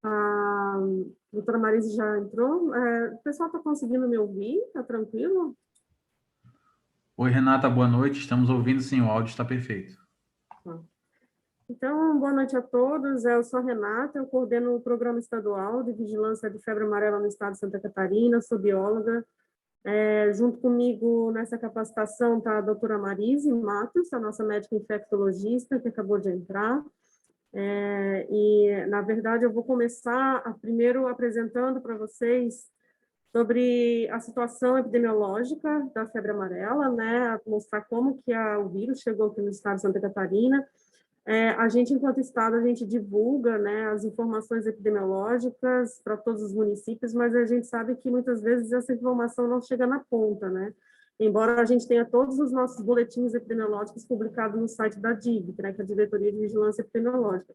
A doutora Marise já entrou. O pessoal está conseguindo me ouvir? Está tranquilo? Oi, Renata, boa noite. Estamos ouvindo, sim, o áudio está perfeito. Então, boa noite a todos. Eu sou a Renata, eu coordeno o Programa Estadual de Vigilância de Febre Amarela no Estado de Santa Catarina, sou bióloga. Junto comigo nessa capacitação está a doutora Marise Matos, a nossa médica infectologista, que acabou de entrar. E, na verdade, eu vou começar primeiro apresentando para vocês sobre a situação epidemiológica da febre amarela, né, mostrar como que o vírus chegou aqui no estado de Santa Catarina. A gente, enquanto estado, a gente divulga, né, as informações epidemiológicas para todos os municípios, mas a gente sabe que muitas vezes essa informação não chega na ponta, né? Embora a gente tenha todos os nossos boletins epidemiológicos publicados no site da DIV, né, que é a Diretoria de Vigilância Epidemiológica.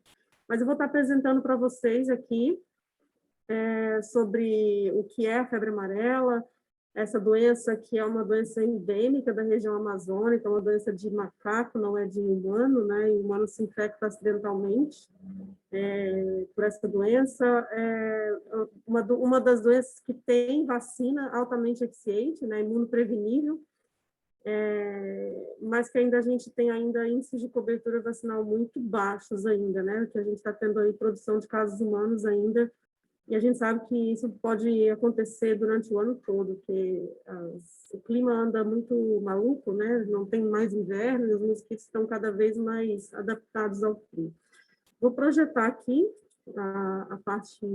Mas eu vou estar apresentando para vocês aqui sobre o que é a febre amarela, essa doença que é uma doença endêmica da região amazônica, uma doença de macaco, não é de humano, né? E o humano se infecta acidentalmente por essa doença. Uma das doenças que tem vacina altamente eficiente, né? Imunoprevenível, mas que ainda a gente tem ainda índices de cobertura vacinal muito baixos ainda, né? Que a gente está tendo aí produção de casos humanos ainda. E a gente sabe que isso pode acontecer durante o ano todo, porque o clima anda muito maluco, né? Não tem mais inverno e os mosquitos estão cada vez mais adaptados ao frio. Vou projetar aqui a parte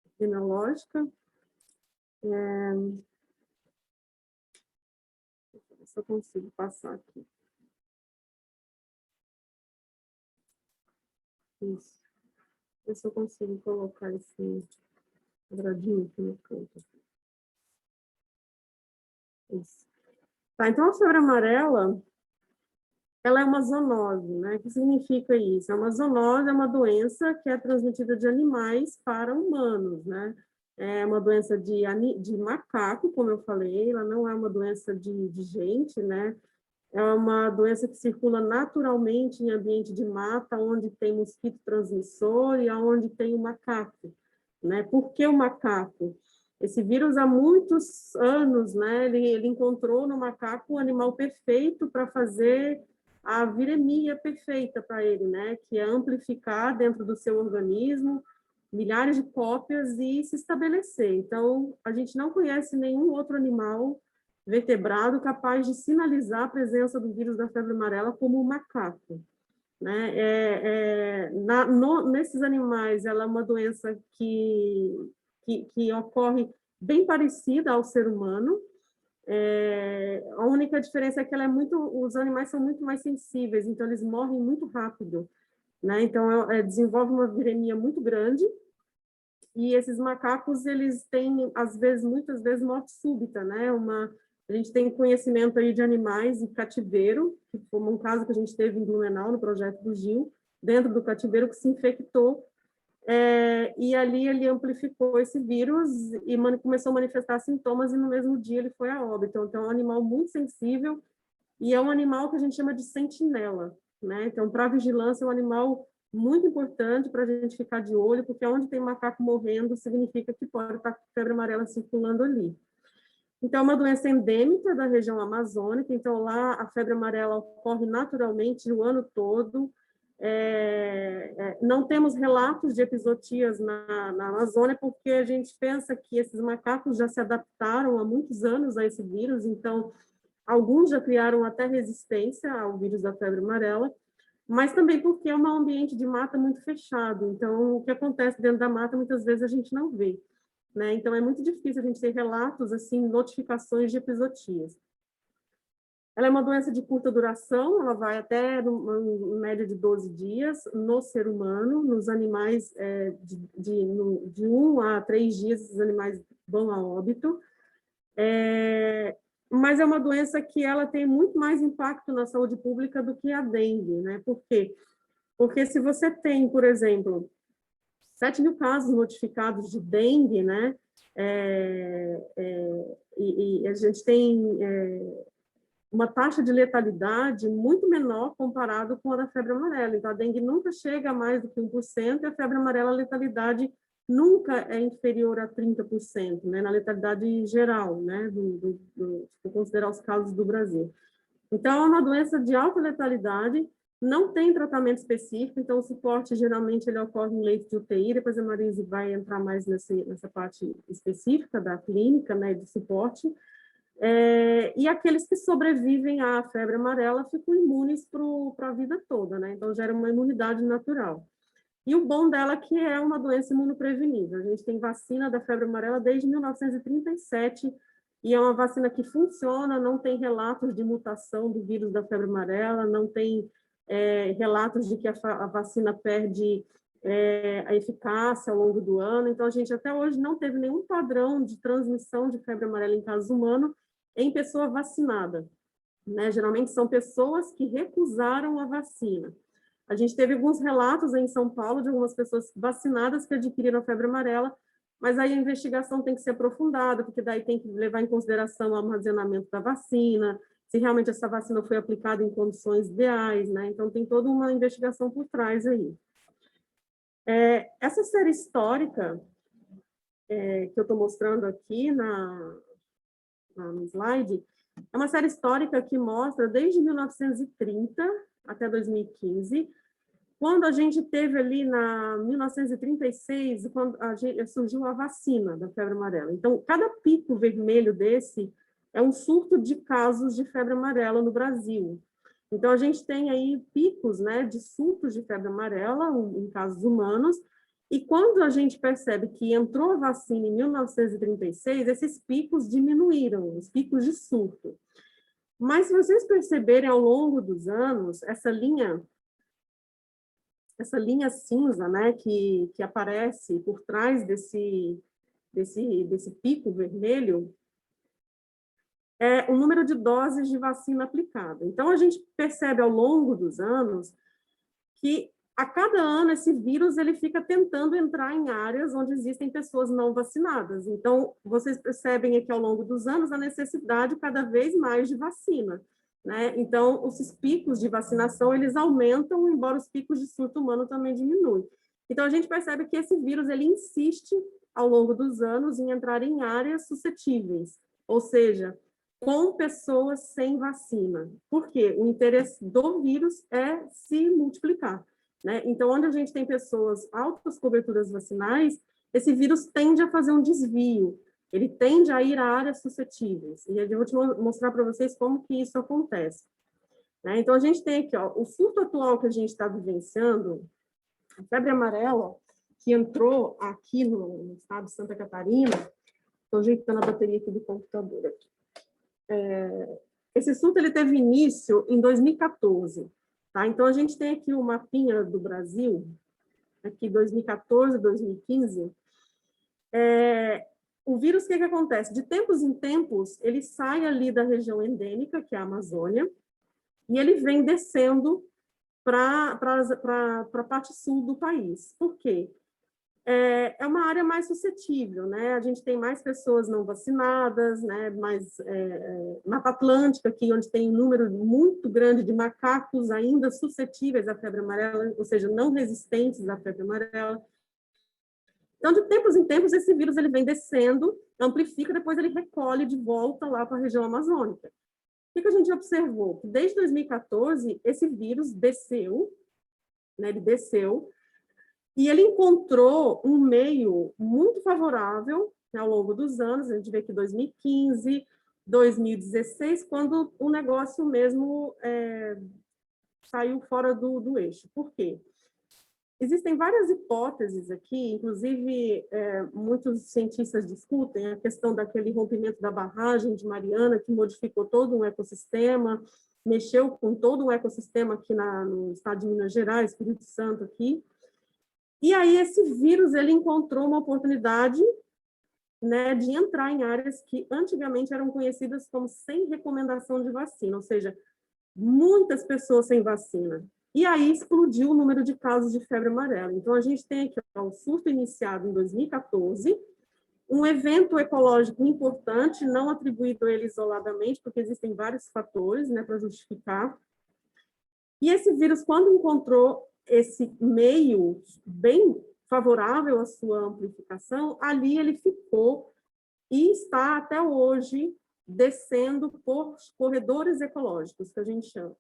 epidemiológica. Deixa eu ver se eu consigo passar aqui. Isso. Ver se eu consigo colocar esse quadradinho aqui no canto. Isso. Tá, então a febre amarela, ela é uma zoonose, né? O que significa isso? É uma zoonose, é uma doença que é transmitida de animais para humanos, né? É uma doença de macaco, como eu falei, ela não é uma doença de gente, né? É uma doença que circula naturalmente em ambiente de mata, onde tem mosquito transmissor e onde tem o macaco, né? Por que o macaco? Esse vírus, há muitos anos, né, ele encontrou no macaco o animal perfeito para fazer a viremia perfeita para ele, né, que é amplificar dentro do seu organismo milhares de cópias e se estabelecer. Então, a gente não conhece nenhum outro animal vertebrado capaz de sinalizar a presença do vírus da febre amarela como o macaco, né? Nesses animais, ela é uma doença que ocorre bem parecida ao ser humano. A única diferença é que os animais são muito mais sensíveis, então eles morrem muito rápido, né? Então desenvolve uma viremia muito grande. E esses macacos, eles têm, muitas vezes, morte súbita, né? A gente tem conhecimento aí de animais em cativeiro, que foi um caso que a gente teve em Blumenau, no projeto do Gil, dentro do cativeiro, que se infectou, e ali ele amplificou esse vírus e começou a manifestar sintomas, e no mesmo dia ele foi a óbito. Então, é um animal muito sensível, e é um animal que a gente chama de sentinela, né? Então, para vigilância, é um animal muito importante para a gente ficar de olho, porque onde tem macaco morrendo, significa que pode estar febre amarela circulando ali. Então, é uma doença endêmica da região amazônica, então lá a febre amarela ocorre naturalmente o ano todo. Não temos relatos de epizotias na Amazônia, porque a gente pensa que esses macacos já se adaptaram há muitos anos a esse vírus, então alguns já criaram até resistência ao vírus da febre amarela, mas também porque é um ambiente de mata muito fechado, então o que acontece dentro da mata muitas vezes a gente não vê, né? Então é muito difícil a gente ter relatos, assim, notificações de epizotias. Ela é uma doença de curta duração, ela vai até uma média de 12 dias no ser humano, nos animais de 1 a 3 dias esses animais vão a óbito. Mas é uma doença que ela tem muito mais impacto na saúde pública do que a dengue, né? Por quê? Porque se você tem, por exemplo, 7.000 casos notificados de dengue, né? E a gente tem uma taxa de letalidade muito menor comparado com a da febre amarela. Então, a dengue nunca chega a mais do que 1%, e a febre amarela, a letalidade nunca é inferior a 30%, né, na letalidade geral, né, se considerar os casos do Brasil. Então, é uma doença de alta letalidade, não tem tratamento específico, então o suporte geralmente ele ocorre em leito de UTI, depois a Marise vai entrar mais nessa parte específica da clínica, né, de suporte. E aqueles que sobrevivem à febre amarela ficam imunes para a vida toda, né? Então gera uma imunidade natural. E o bom dela é que é uma doença imunoprevenível. A gente tem vacina da febre amarela desde 1937, e é uma vacina que funciona, não tem relatos de mutação do vírus da febre amarela, não tem relatos de que a vacina perde a eficácia ao longo do ano. Então, a gente até hoje não teve nenhum padrão de transmissão de febre amarela em casos humanos em pessoa vacinada, né? Geralmente são pessoas que recusaram a vacina. A gente teve alguns relatos em São Paulo de algumas pessoas vacinadas que adquiriram a febre amarela, mas aí a investigação tem que ser aprofundada, porque daí tem que levar em consideração o armazenamento da vacina, se realmente essa vacina foi aplicada em condições ideais, né? Então tem toda uma investigação por trás aí. Essa série histórica que eu estou mostrando aqui no slide, é uma série histórica que mostra desde 1930 até 2015, quando a gente teve ali na 1936, quando surgiu a vacina da febre amarela. Então, cada pico vermelho desse é um surto de casos de febre amarela no Brasil. Então, a gente tem aí picos, né, de surtos de febre amarela em casos humanos, e quando a gente percebe que entrou a vacina em 1936, esses picos diminuíram, os picos de surto. Mas, se vocês perceberem ao longo dos anos, essa linha cinza, né, que aparece por trás desse pico vermelho, é o número de doses de vacina aplicada. Então, a gente percebe ao longo dos anos que a cada ano esse vírus ele fica tentando entrar em áreas onde existem pessoas não vacinadas. Então, vocês percebem aqui ao longo dos anos a necessidade cada vez mais de vacina, né? Então, esses picos de vacinação, eles aumentam, embora os picos de surto humano também diminuem. Então, a gente percebe que esse vírus, ele insiste ao longo dos anos em entrar em áreas suscetíveis, ou seja, com pessoas sem vacina. Por quê? O interesse do vírus é se multiplicar, né? Então, onde a gente tem pessoas altas coberturas vacinais, esse vírus tende a fazer um desvio, ele tende a ir a áreas suscetíveis. E eu vou te mostrar para vocês como que isso acontece, né? Então, a gente tem aqui, ó, o surto atual que a gente está vivenciando, a febre amarela, que entrou aqui no estado de Santa Catarina. Estou ajeitando a bateria aqui do computador. Aqui. Esse surto ele teve início em 2014. Tá? Então, a gente tem aqui o mapinha do Brasil, aqui 2014, 2015. O vírus, o que acontece? De tempos em tempos, ele sai ali da região endêmica, que é a Amazônia, e ele vem descendo para a parte sul do país. Por quê? É uma área mais suscetível, né? A gente tem mais pessoas não vacinadas, né? Mais Mata Atlântica, aqui, onde tem um número muito grande de macacos ainda suscetíveis à febre amarela, ou seja, não resistentes à febre amarela. Então, de tempos em tempos, esse vírus ele vem descendo, amplifica, depois ele recolhe de volta lá para a região amazônica. O que a gente observou? Desde 2014, esse vírus desceu, né? Ele desceu, e ele encontrou um meio muito favorável, né, ao longo dos anos. A gente vê que 2015, 2016, quando o negócio mesmo saiu fora do eixo. Por quê? Existem várias hipóteses aqui, inclusive muitos cientistas discutem a questão daquele rompimento da barragem de Mariana, que modificou todo um ecossistema, mexeu com todo um ecossistema aqui no estado de Minas Gerais, Espírito Santo aqui. E aí esse vírus ele encontrou uma oportunidade, né, de entrar em áreas que antigamente eram conhecidas como sem recomendação de vacina, ou seja, muitas pessoas sem vacina. E aí explodiu o número de casos de febre amarela. Então, a gente tem aqui o surto iniciado em 2014, Um evento ecológico importante, não atribuído a ele isoladamente, porque existem vários fatores, né, para justificar. E esse vírus, quando encontrou esse meio bem favorável à sua amplificação, ali ele ficou e está até hoje descendo por corredores ecológicos, que a gente chama.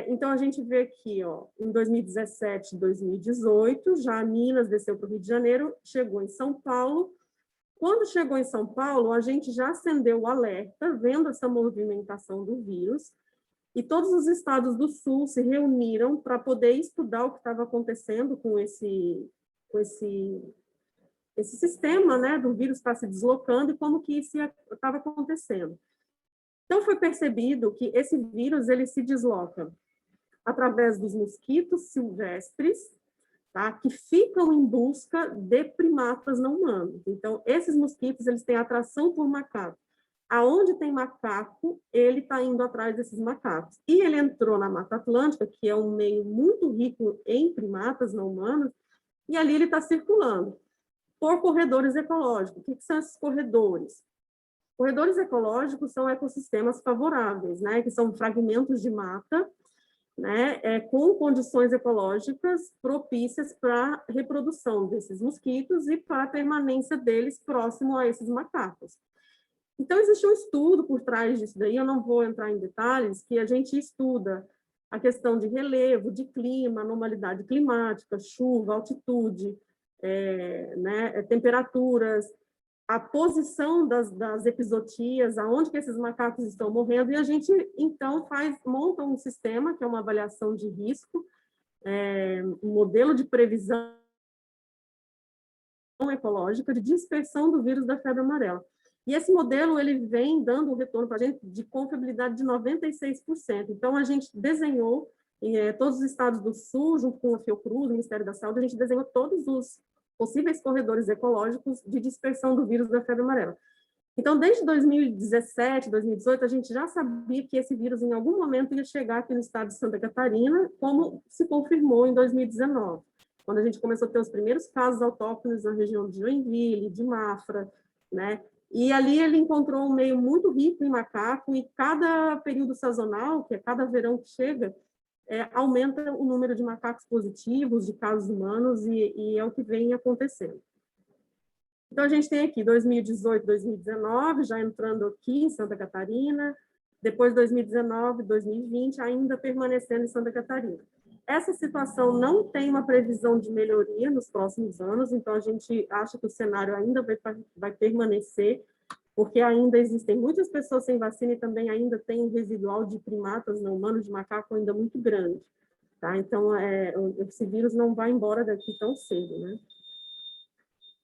Então, a gente vê aqui, ó, em 2017, 2018, já Minas desceu para o Rio de Janeiro, chegou em São Paulo. Quando chegou em São Paulo, a gente já acendeu o alerta, vendo essa movimentação do vírus, e todos os estados do Sul se reuniram para poder estudar o que estava acontecendo com esse sistema, né, do vírus estar se deslocando e como que isso estava acontecendo. Então, foi percebido que esse vírus ele se desloca através dos mosquitos silvestres, tá, que ficam em busca de primatas não humanos. Então, esses mosquitos eles têm atração por macaco. Aonde tem macaco, ele está indo atrás desses macacos. E ele entrou na Mata Atlântica, que é um meio muito rico em primatas não humanos, e ali ele está circulando por corredores ecológicos. O que são esses corredores? Corredores ecológicos são ecossistemas favoráveis, né, que são fragmentos de mata, né, com condições ecológicas propícias para a reprodução desses mosquitos e para a permanência deles próximo a esses macacos. Então, existe um estudo por trás disso daí, eu não vou entrar em detalhes, que a gente estuda a questão de relevo, de clima, anormalidade climática, chuva, altitude, né, temperaturas, a posição das epizootias, aonde que esses macacos estão morrendo, e a gente, então, monta um sistema, que é uma avaliação de risco, um modelo de previsão ecológica de dispersão do vírus da febre amarela. E esse modelo, ele vem dando um retorno para a gente de confiabilidade de 96%. Então, a gente desenhou, em todos os estados do Sul, junto com a Fiocruz, o Ministério da Saúde, a gente desenhou todos os possíveis corredores ecológicos de dispersão do vírus da febre amarela. Então, desde 2017, 2018, a gente já sabia que esse vírus, em algum momento, ia chegar aqui no estado de Santa Catarina, como se confirmou em 2019, quando a gente começou a ter os primeiros casos autóctones na região de Joinville, de Mafra, né? E ali ele encontrou um meio muito rico em macaco, e cada período sazonal, que é cada verão que chega, aumenta o número de macacos positivos, de casos humanos, e é o que vem acontecendo. Então, a gente tem aqui 2018, 2019, já entrando aqui em Santa Catarina, depois 2019, 2020, ainda permanecendo em Santa Catarina. Essa situação não tem uma previsão de melhoria nos próximos anos, então a gente acha que o cenário ainda vai permanecer, porque ainda existem muitas pessoas sem vacina e também ainda tem um residual de primatas não humanos, de macaco ainda muito grande. Tá? Então, esse vírus não vai embora daqui tão cedo, né?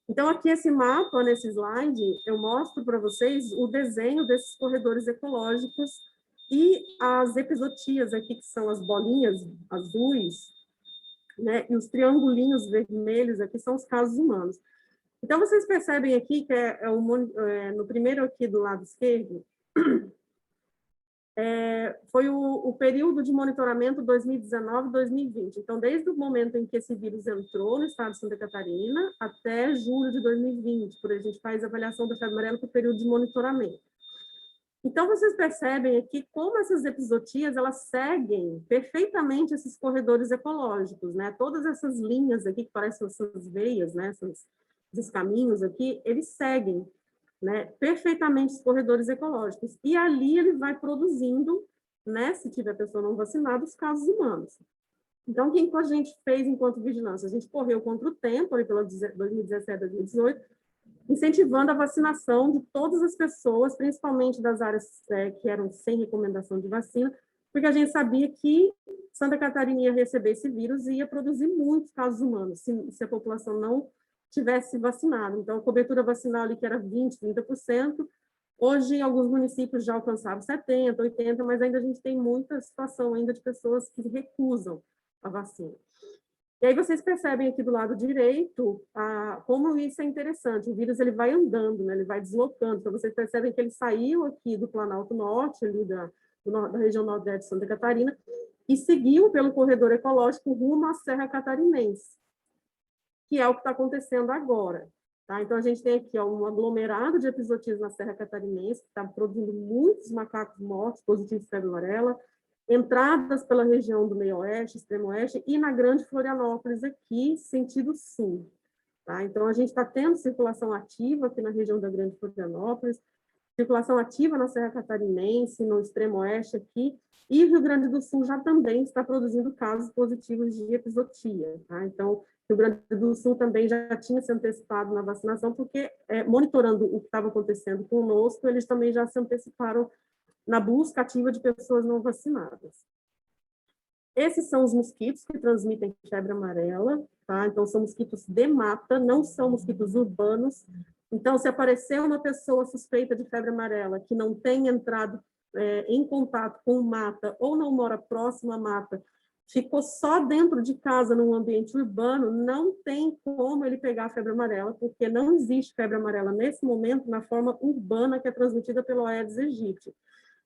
Então, aqui esse mapa, nesse slide, eu mostro para vocês o desenho desses corredores ecológicos e as epizootias aqui, que são as bolinhas azuis, né? E os triangulinhos vermelhos aqui são os casos humanos. Então, vocês percebem aqui que no primeiro aqui do lado esquerdo, foi o período de monitoramento 2019-2020. Então, desde o momento em que esse vírus entrou no estado de Santa Catarina até julho de 2020, por a gente faz a avaliação da febre amarela para o período de monitoramento. Então, vocês percebem aqui como essas epizootias, elas seguem perfeitamente esses corredores ecológicos, né? Todas essas linhas aqui, que parecem essas veias, né? Esses caminhos aqui, eles seguem, né, perfeitamente os corredores ecológicos. E ali ele vai produzindo, né, se tiver pessoa não vacinada, os casos humanos. Então, o que a gente fez enquanto vigilância? A gente correu contra o tempo, ali pela 2017, 2018, incentivando a vacinação de todas as pessoas, principalmente das áreas que eram sem recomendação de vacina, porque a gente sabia que Santa Catarina ia receber esse vírus e ia produzir muitos casos humanos, se a população não tivesse vacinado. Então, a cobertura vacinal ali que era 20%, 30%, hoje em alguns municípios já alcançaram 70%, 80%, mas ainda a gente tem muita situação ainda de pessoas que recusam a vacina. E aí vocês percebem aqui do lado direito como isso é interessante. O vírus ele vai andando, né? Ele vai deslocando. Então, vocês percebem que ele saiu aqui do Planalto Norte, ali da região nordeste de Santa Catarina, e seguiu pelo corredor ecológico rumo à Serra Catarinense, que é o que está acontecendo agora. Tá? Então, a gente tem aqui um aglomerado de epizootias na Serra Catarinense, que está produzindo muitos macacos mortos, positivos de febre amarela, entradas pela região do meio-oeste, extremo-oeste, e na Grande Florianópolis, aqui, sentido sul. Tá? Então, a gente está tendo circulação ativa aqui na região da Grande Florianópolis, circulação ativa na Serra Catarinense, no extremo-oeste aqui, e o Rio Grande do Sul já também está produzindo casos positivos de epizootia. Tá? Então, o Rio Grande do Sul também já tinha se antecipado na vacinação, porque, monitorando o que estava acontecendo conosco, eles também já se anteciparam na busca ativa de pessoas não vacinadas. Esses são os mosquitos que transmitem febre amarela, tá? Então, são mosquitos de mata, não são mosquitos urbanos. Então, se aparecer uma pessoa suspeita de febre amarela que não tem entrado em contato com mata ou não mora próximo à mata, ficou só dentro de casa, num ambiente urbano, não tem como ele pegar a febre amarela, porque não existe febre amarela nesse momento na forma urbana que é transmitida pelo Aedes aegypti.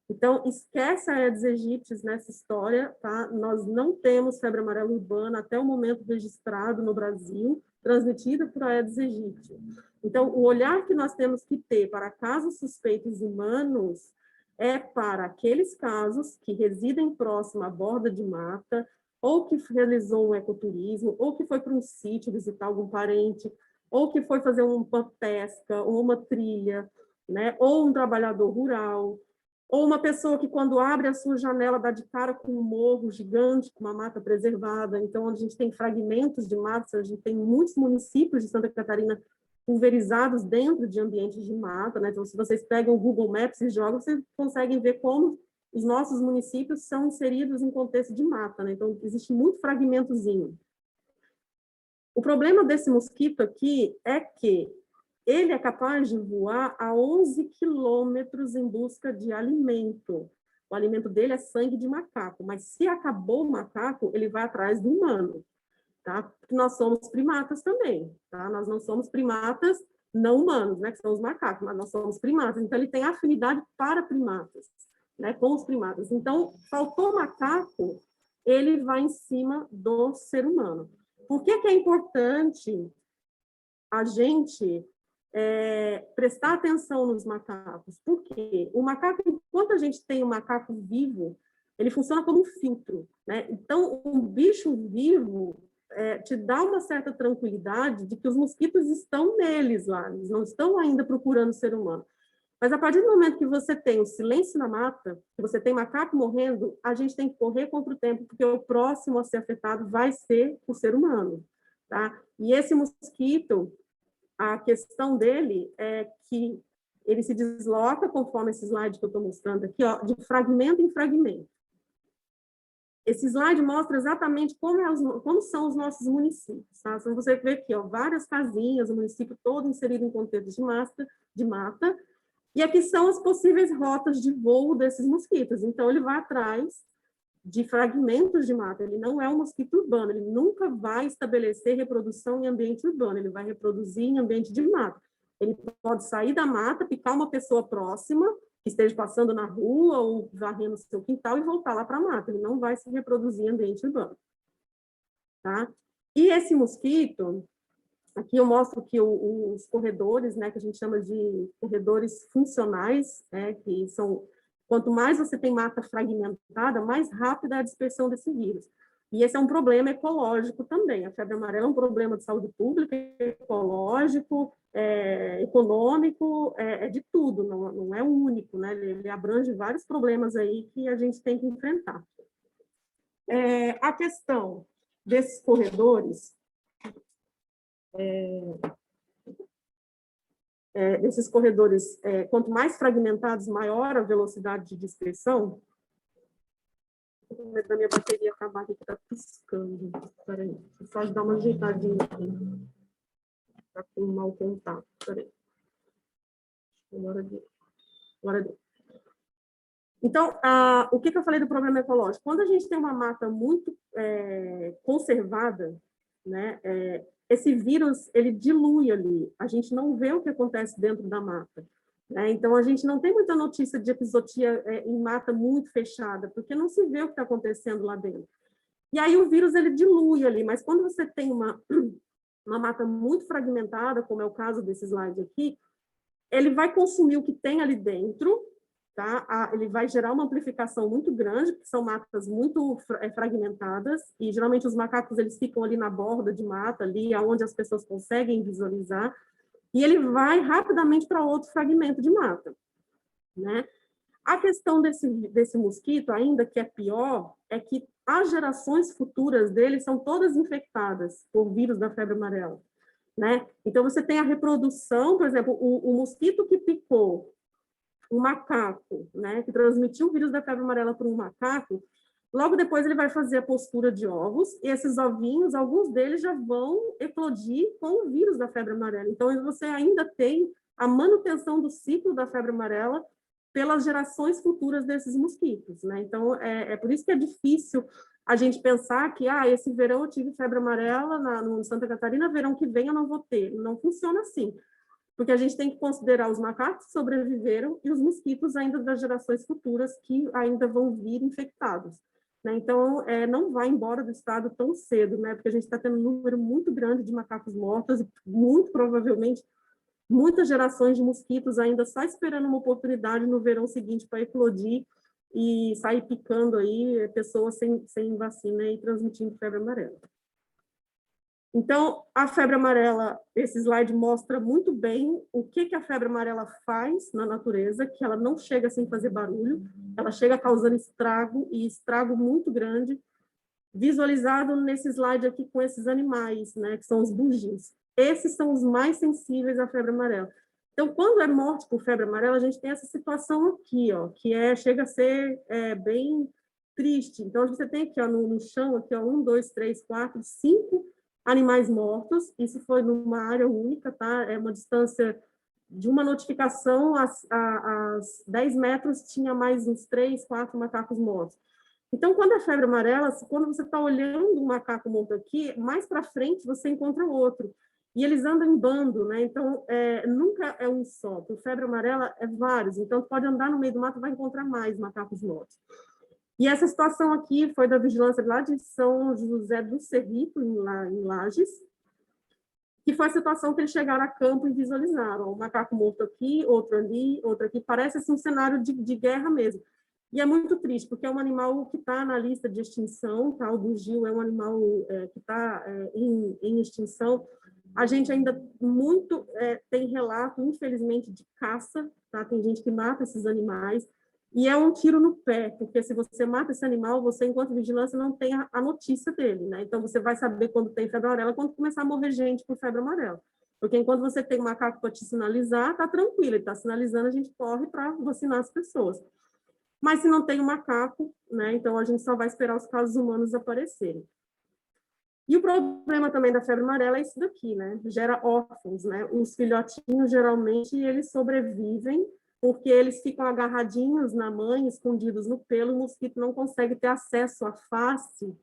Então, esquece a Aedes aegypti nessa história, tá? Nós não temos febre amarela urbana até o momento registrado no Brasil, transmitida por Aedes aegypti. Então, o olhar que nós temos que ter para casos suspeitos humanos é para aqueles casos que residem próximo à borda de mata, ou que realizou um ecoturismo, ou que foi para um sítio visitar algum parente, ou que foi fazer uma pesca, ou uma trilha, né? Ou um trabalhador rural, ou uma pessoa que, quando abre a sua janela, dá de cara com um morro gigante, com uma mata preservada. Então, onde a gente tem fragmentos de mata, a gente tem muitos municípios de Santa Catarina pulverizados dentro de ambientes de mata, né? Então, se vocês pegam o Google Maps e jogam, vocês conseguem ver como os nossos municípios são inseridos em contexto de mata, né? Então, existe muito fragmentozinho. O problema desse mosquito aqui é que ele é capaz de voar a 11 quilômetros em busca de alimento. O alimento dele é sangue de macaco, mas se acabou o macaco, ele vai atrás do humano. Tá? Porque nós somos primatas também, tá? Nós não somos primatas não humanos, né, que são os macacos, mas nós somos primatas, então ele tem afinidade para primatas, né, com os primatas. Então, faltou macaco, ele vai em cima do ser humano. Por que que é importante a gente prestar atenção nos macacos? Porque o macaco, enquanto a gente tem o macaco vivo, ele funciona como um filtro, né? Então, um bicho vivo te dá uma certa tranquilidade de que os mosquitos estão neles lá, eles não estão ainda procurando o ser humano. Mas a partir do momento que você tem o silêncio na mata, que você tem macaco morrendo, a gente tem que correr contra o tempo, porque o próximo a ser afetado vai ser o ser humano, tá? E esse mosquito, a questão dele é que ele se desloca, conforme esse slide que eu estou mostrando aqui, ó, de fragmento em fragmento. Esse slide mostra exatamente como são os nossos municípios. Tá? Então, você vê aqui, ó, várias casinhas, o município todo inserido em contexto de mata, e aqui são as possíveis rotas de voo desses mosquitos. Então, ele vai atrás de fragmentos de mata, ele não é um mosquito urbano, ele nunca vai estabelecer reprodução em ambiente urbano, ele vai reproduzir em ambiente de mata. Ele pode sair da mata, picar uma pessoa próxima, que esteja passando na rua ou varrendo o seu quintal e voltar lá para a mata, ele não vai se reproduzir em ambiente urbano. Tá? E esse mosquito, aqui eu mostro que os corredores, né, que a gente chama de corredores funcionais, né, que são... Quanto mais você tem mata fragmentada, mais rápida é a dispersão desse vírus. E esse é um problema ecológico também. A febre amarela é um problema de saúde pública, ecológico, econômico, de tudo, não é único, né? Ele abrange vários problemas aí que a gente tem que enfrentar. A questão desses corredores, quanto mais fragmentados, maior a velocidade de dispersão. Estou com medo da minha bateria acabar aqui, que está piscando. Espera aí, só dar uma ajeitadinha aqui. Está com um mau contato. Espera aí. Agora deu. Então, o que eu falei do problema ecológico? Quando a gente tem uma mata muito conservada, né, esse vírus, ele dilui ali. A gente não vê o que acontece dentro da mata. Né? Então, a gente não tem muita notícia de epizootia em mata muito fechada, porque não se vê o que está acontecendo lá dentro. E aí o vírus, ele dilui ali, mas quando você tem uma mata muito fragmentada, como é o caso desse slide aqui, ele vai consumir o que tem ali dentro, tá? Ele vai gerar uma amplificação muito grande, porque são matas muito fragmentadas, e geralmente os macacos eles ficam ali na borda de mata, ali onde as pessoas conseguem visualizar, e ele vai rapidamente para outro fragmento de mata, né? A questão desse mosquito, ainda que é pior, é que as gerações futuras dele são todas infectadas por vírus da febre amarela, né? Então, você tem a reprodução, por exemplo, o mosquito que picou um macaco, né, que transmitiu o vírus da febre amarela para um macaco, logo depois ele vai fazer a postura de ovos, e esses ovinhos, alguns deles já vão eclodir com o vírus da febre amarela. Então, você ainda tem a manutenção do ciclo da febre amarela pelas gerações futuras desses mosquitos, né? Então, é por isso que é difícil a gente pensar que, esse verão eu tive febre amarela no Santa Catarina, verão que vem eu não vou ter. Não funciona assim, porque a gente tem que considerar os macacos que sobreviveram e os mosquitos ainda das gerações futuras que ainda vão vir infectados, né? Então, não vai embora do estado tão cedo, né? Porque a gente está tendo um número muito grande de macacos mortos e, muito provavelmente, muitas gerações de mosquitos ainda só esperando uma oportunidade no verão seguinte para eclodir e sair picando aí pessoas sem vacina e transmitindo febre amarela. Então, a febre amarela, esse slide mostra muito bem o que a febre amarela faz na natureza, que ela não chega sem fazer barulho, ela chega causando estrago, e estrago muito grande, visualizado nesse slide aqui com esses animais, né, que são os bugios. Esses são os mais sensíveis à febre amarela. Então, quando é morte por febre amarela, a gente tem essa situação aqui, ó, que chega a ser bem triste. Então, você tem aqui, ó, no chão, aqui, ó, 1, 2, 3, 4, 5 animais mortos. Isso foi numa área única, tá? É uma distância de uma notificação, a 10 metros, tinha mais uns 3, 4 macacos mortos. Então, quando é febre amarela, quando você está olhando um macaco morto aqui, mais para frente você encontra outro. E eles andam em bando, né? Então, nunca é um só. Por febre amarela, é vários. Então, pode andar no meio do mato e vai encontrar mais macacos mortos. E essa situação aqui foi da vigilância lá de São José do Cerrito, em Lages, que foi a situação que eles chegaram a campo e visualizaram. Um macaco morto aqui, outro ali, outro aqui. Parece assim, um cenário de guerra mesmo. E é muito triste, porque é um animal que está na lista de extinção, tá? O bugio é um animal que está em extinção. A gente ainda tem relato, infelizmente, de caça, tá? Tem gente que mata esses animais, e é um tiro no pé, porque se você mata esse animal, você, enquanto vigilância, não tem a notícia dele, né? Então, você vai saber quando tem febre amarela, quando começar a morrer gente por febre amarela. Porque enquanto você tem um macaco para te sinalizar, tá tranquilo, ele está sinalizando, a gente corre para vacinar as pessoas. Mas se não tem um macaco, né, então a gente só vai esperar os casos humanos aparecerem. E o problema também da febre amarela é isso daqui, né? Gera órfãos, né? Os filhotinhos, geralmente, eles sobrevivem porque eles ficam agarradinhos na mãe, escondidos no pelo, e o mosquito não consegue ter acesso à face,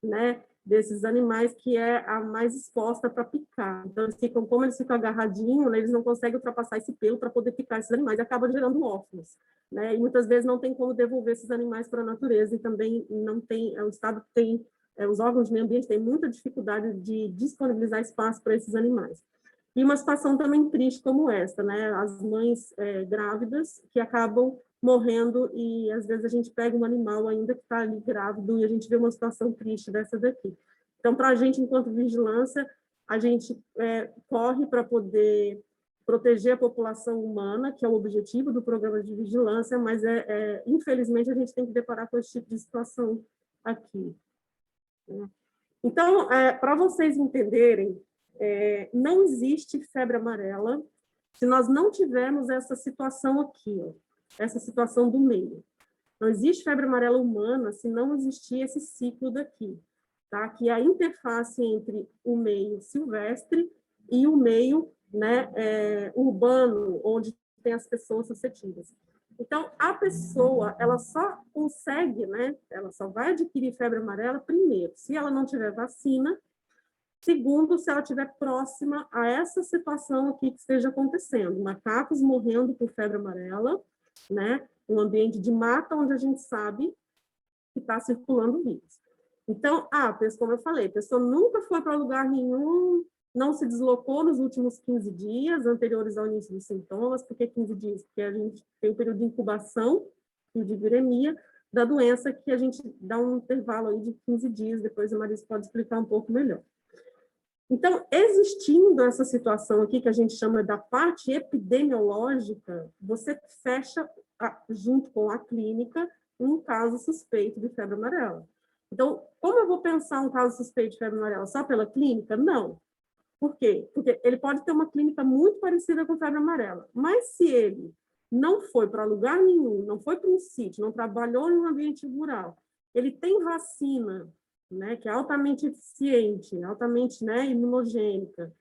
né, desses animais, que é a mais exposta para picar. Então, como eles ficam agarradinhos, né, eles não conseguem ultrapassar esse pelo para poder picar esses animais, e acaba gerando órfãos, né? E muitas vezes não tem como devolver esses animais para a natureza, e também não tem, o Estado tem, os órgãos de meio ambiente têm muita dificuldade de disponibilizar espaço para esses animais. E uma situação também triste como esta, né? As mães grávidas que acabam morrendo, e às vezes a gente pega um animal ainda que está ali grávido e a gente vê uma situação triste dessa daqui. Então, para a gente, enquanto vigilância, a gente corre para poder proteger a população humana, que é o objetivo do programa de vigilância, mas infelizmente a gente tem que deparar com esse tipo de situação aqui. Então, para vocês entenderem, não existe febre amarela se nós não tivermos essa situação aqui, ó, essa situação do meio. Não existe febre amarela humana se não existir esse ciclo daqui, tá? Que é a interface entre o meio silvestre e o meio, né, urbano, onde tem as pessoas suscetíveis. Então, a pessoa, ela só consegue, né, ela só vai adquirir febre amarela, primeiro, se ela não tiver vacina, segundo, se ela estiver próxima a essa situação aqui que esteja acontecendo, macacos morrendo por febre amarela, né? Um ambiente de mata onde a gente sabe que está circulando o vírus. Então, como eu falei, a pessoa nunca foi para lugar nenhum, não se deslocou nos últimos 15 dias anteriores ao início dos sintomas. Por que 15 dias? Porque a gente tem um período de incubação e de viremia da doença, que a gente dá um intervalo aí de 15 dias, depois a Marisa pode explicar um pouco melhor. Então, existindo essa situação aqui, que a gente chama da parte epidemiológica, você fecha, junto com a clínica, um caso suspeito de febre amarela. Então, como eu vou pensar um caso suspeito de febre amarela só pela clínica? Não. Por quê? Porque ele pode ter uma clínica muito parecida com febre amarela, mas se ele não foi para lugar nenhum, não foi para um sítio, não trabalhou em um ambiente rural, ele tem vacina, né, que é altamente eficiente, altamente, né, imunogênica,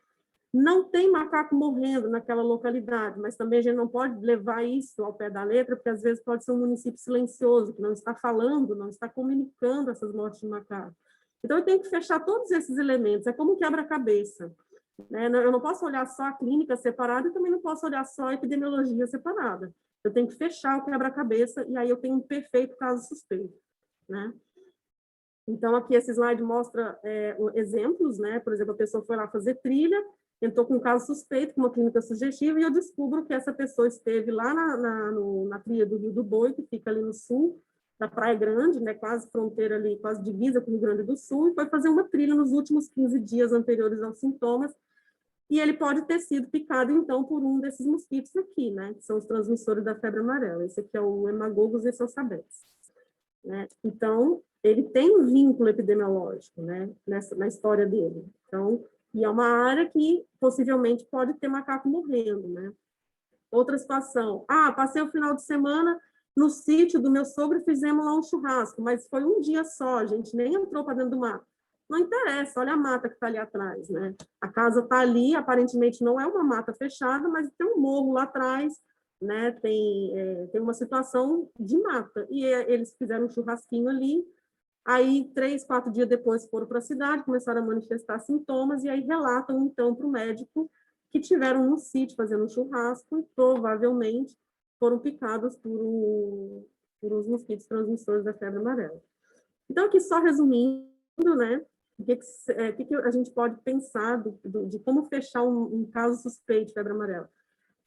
não tem macaco morrendo naquela localidade, mas também a gente não pode levar isso ao pé da letra, porque às vezes pode ser um município silencioso, que não está falando, não está comunicando essas mortes de macaco. Então, eu tenho que fechar todos esses elementos, é como um quebra-cabeça. Né? Eu não posso olhar só a clínica separada e também não posso olhar só a epidemiologia separada. Eu tenho que fechar o quebra-cabeça e aí eu tenho um perfeito caso suspeito. Né? Então, aqui esse slide mostra exemplos, né? Por exemplo, a pessoa foi lá fazer trilha, entrou com um caso suspeito, com uma clínica sugestiva, e eu descubro que essa pessoa esteve lá na trilha do Rio do Boi, que fica ali no sul da Praia Grande, né? Quase fronteira ali, quase divisa com o Rio Grande do Sul, e foi fazer uma trilha nos últimos 15 dias anteriores aos sintomas, e ele pode ter sido picado, então, por um desses mosquitos aqui, né? Que são os transmissores da febre amarela. Esse aqui é o Hemagogos essalsabetes. Né? Então, ele tem um vínculo epidemiológico, né, na história dele. Então, e é uma área que possivelmente pode ter macaco morrendo, né? Outra situação, passei o final de semana no sítio do meu sogro e fizemos lá um churrasco, mas foi um dia só, a gente nem entrou para dentro do mato. Não interessa, olha a mata que está ali atrás, né? A casa está ali, aparentemente não é uma mata fechada, mas tem um morro lá atrás, né? Tem uma situação de mata. E eles fizeram um churrasquinho ali, aí 3, 4 dias depois foram para a cidade, começaram a manifestar sintomas, e aí relatam, então, para o médico que tiveram no sítio fazendo um churrasco e provavelmente foram picados por os mosquitos transmissores da febre amarela. Então, aqui só resumindo, né? O que a gente pode pensar de como fechar um caso suspeito de febre amarela?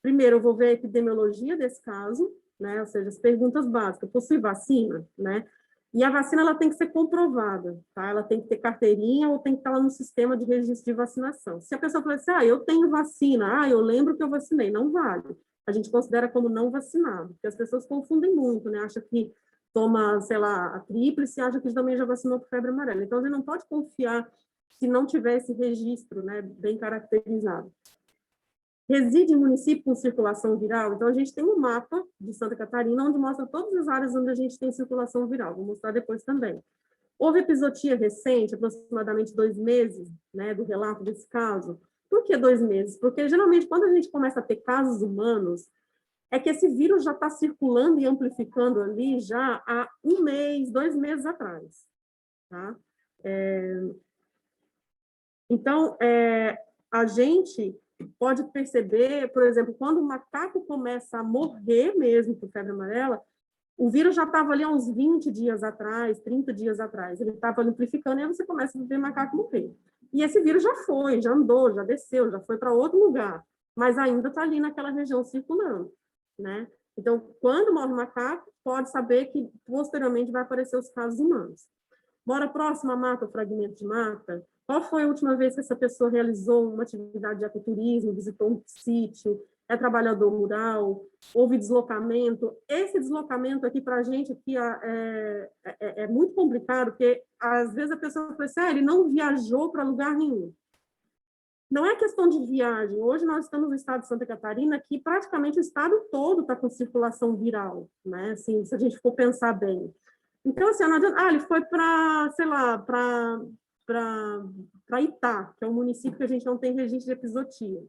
Primeiro, eu vou ver a epidemiologia desse caso, né? Ou seja, as perguntas básicas. Possui vacina, né? E a vacina ela tem que ser comprovada, tá? Ela tem que ter carteirinha ou tem que estar lá no sistema de registro de vacinação. Se a pessoa falar assim, eu tenho vacina, eu lembro que eu vacinei, não vale. A gente considera como não vacinado, porque as pessoas confundem muito, né? Acha que toma, sei lá, a tríplice e acha que também já vacinou por febre amarela. Então, a gente não pode confiar se não tiver esse registro, né, bem caracterizado. Reside em município com circulação viral, então a gente tem um mapa de Santa Catarina onde mostra todas as áreas onde a gente tem circulação viral, vou mostrar depois também. Houve epizotia recente, aproximadamente 2 meses, né, do relato desse caso. Por que 2 meses? Porque geralmente quando a gente começa a ter casos humanos, é que esse vírus já está circulando e amplificando ali já há 1 mês, 2 meses atrás. Tá? Então, a gente pode perceber, por exemplo, quando o macaco começa a morrer mesmo por febre amarela, o vírus já estava ali há uns 20 dias atrás, 30 dias atrás, ele estava amplificando e aí você começa a ver macaco morrer. E esse vírus já foi, já andou, já desceu, já foi para outro lugar, mas ainda está ali naquela região circulando, né? Então, quando morre o macaco, pode saber que posteriormente vai aparecer os casos humanos. Mora próximo à mata, fragmento de mata? Qual foi a última vez que essa pessoa realizou uma atividade de ecoturismo, visitou um sítio, é trabalhador rural, houve deslocamento? Esse deslocamento aqui, para a gente, aqui, é muito complicado, porque às vezes a pessoa fala assim, ele não viajou para lugar nenhum. Não é questão de viagem. Hoje nós estamos no estado de Santa Catarina, que praticamente o estado todo está com circulação viral, né? Assim, se a gente for pensar bem. Então, assim, não adianta, ele foi para, sei lá, para Itá, que é um município que a gente não tem registro de epizotia.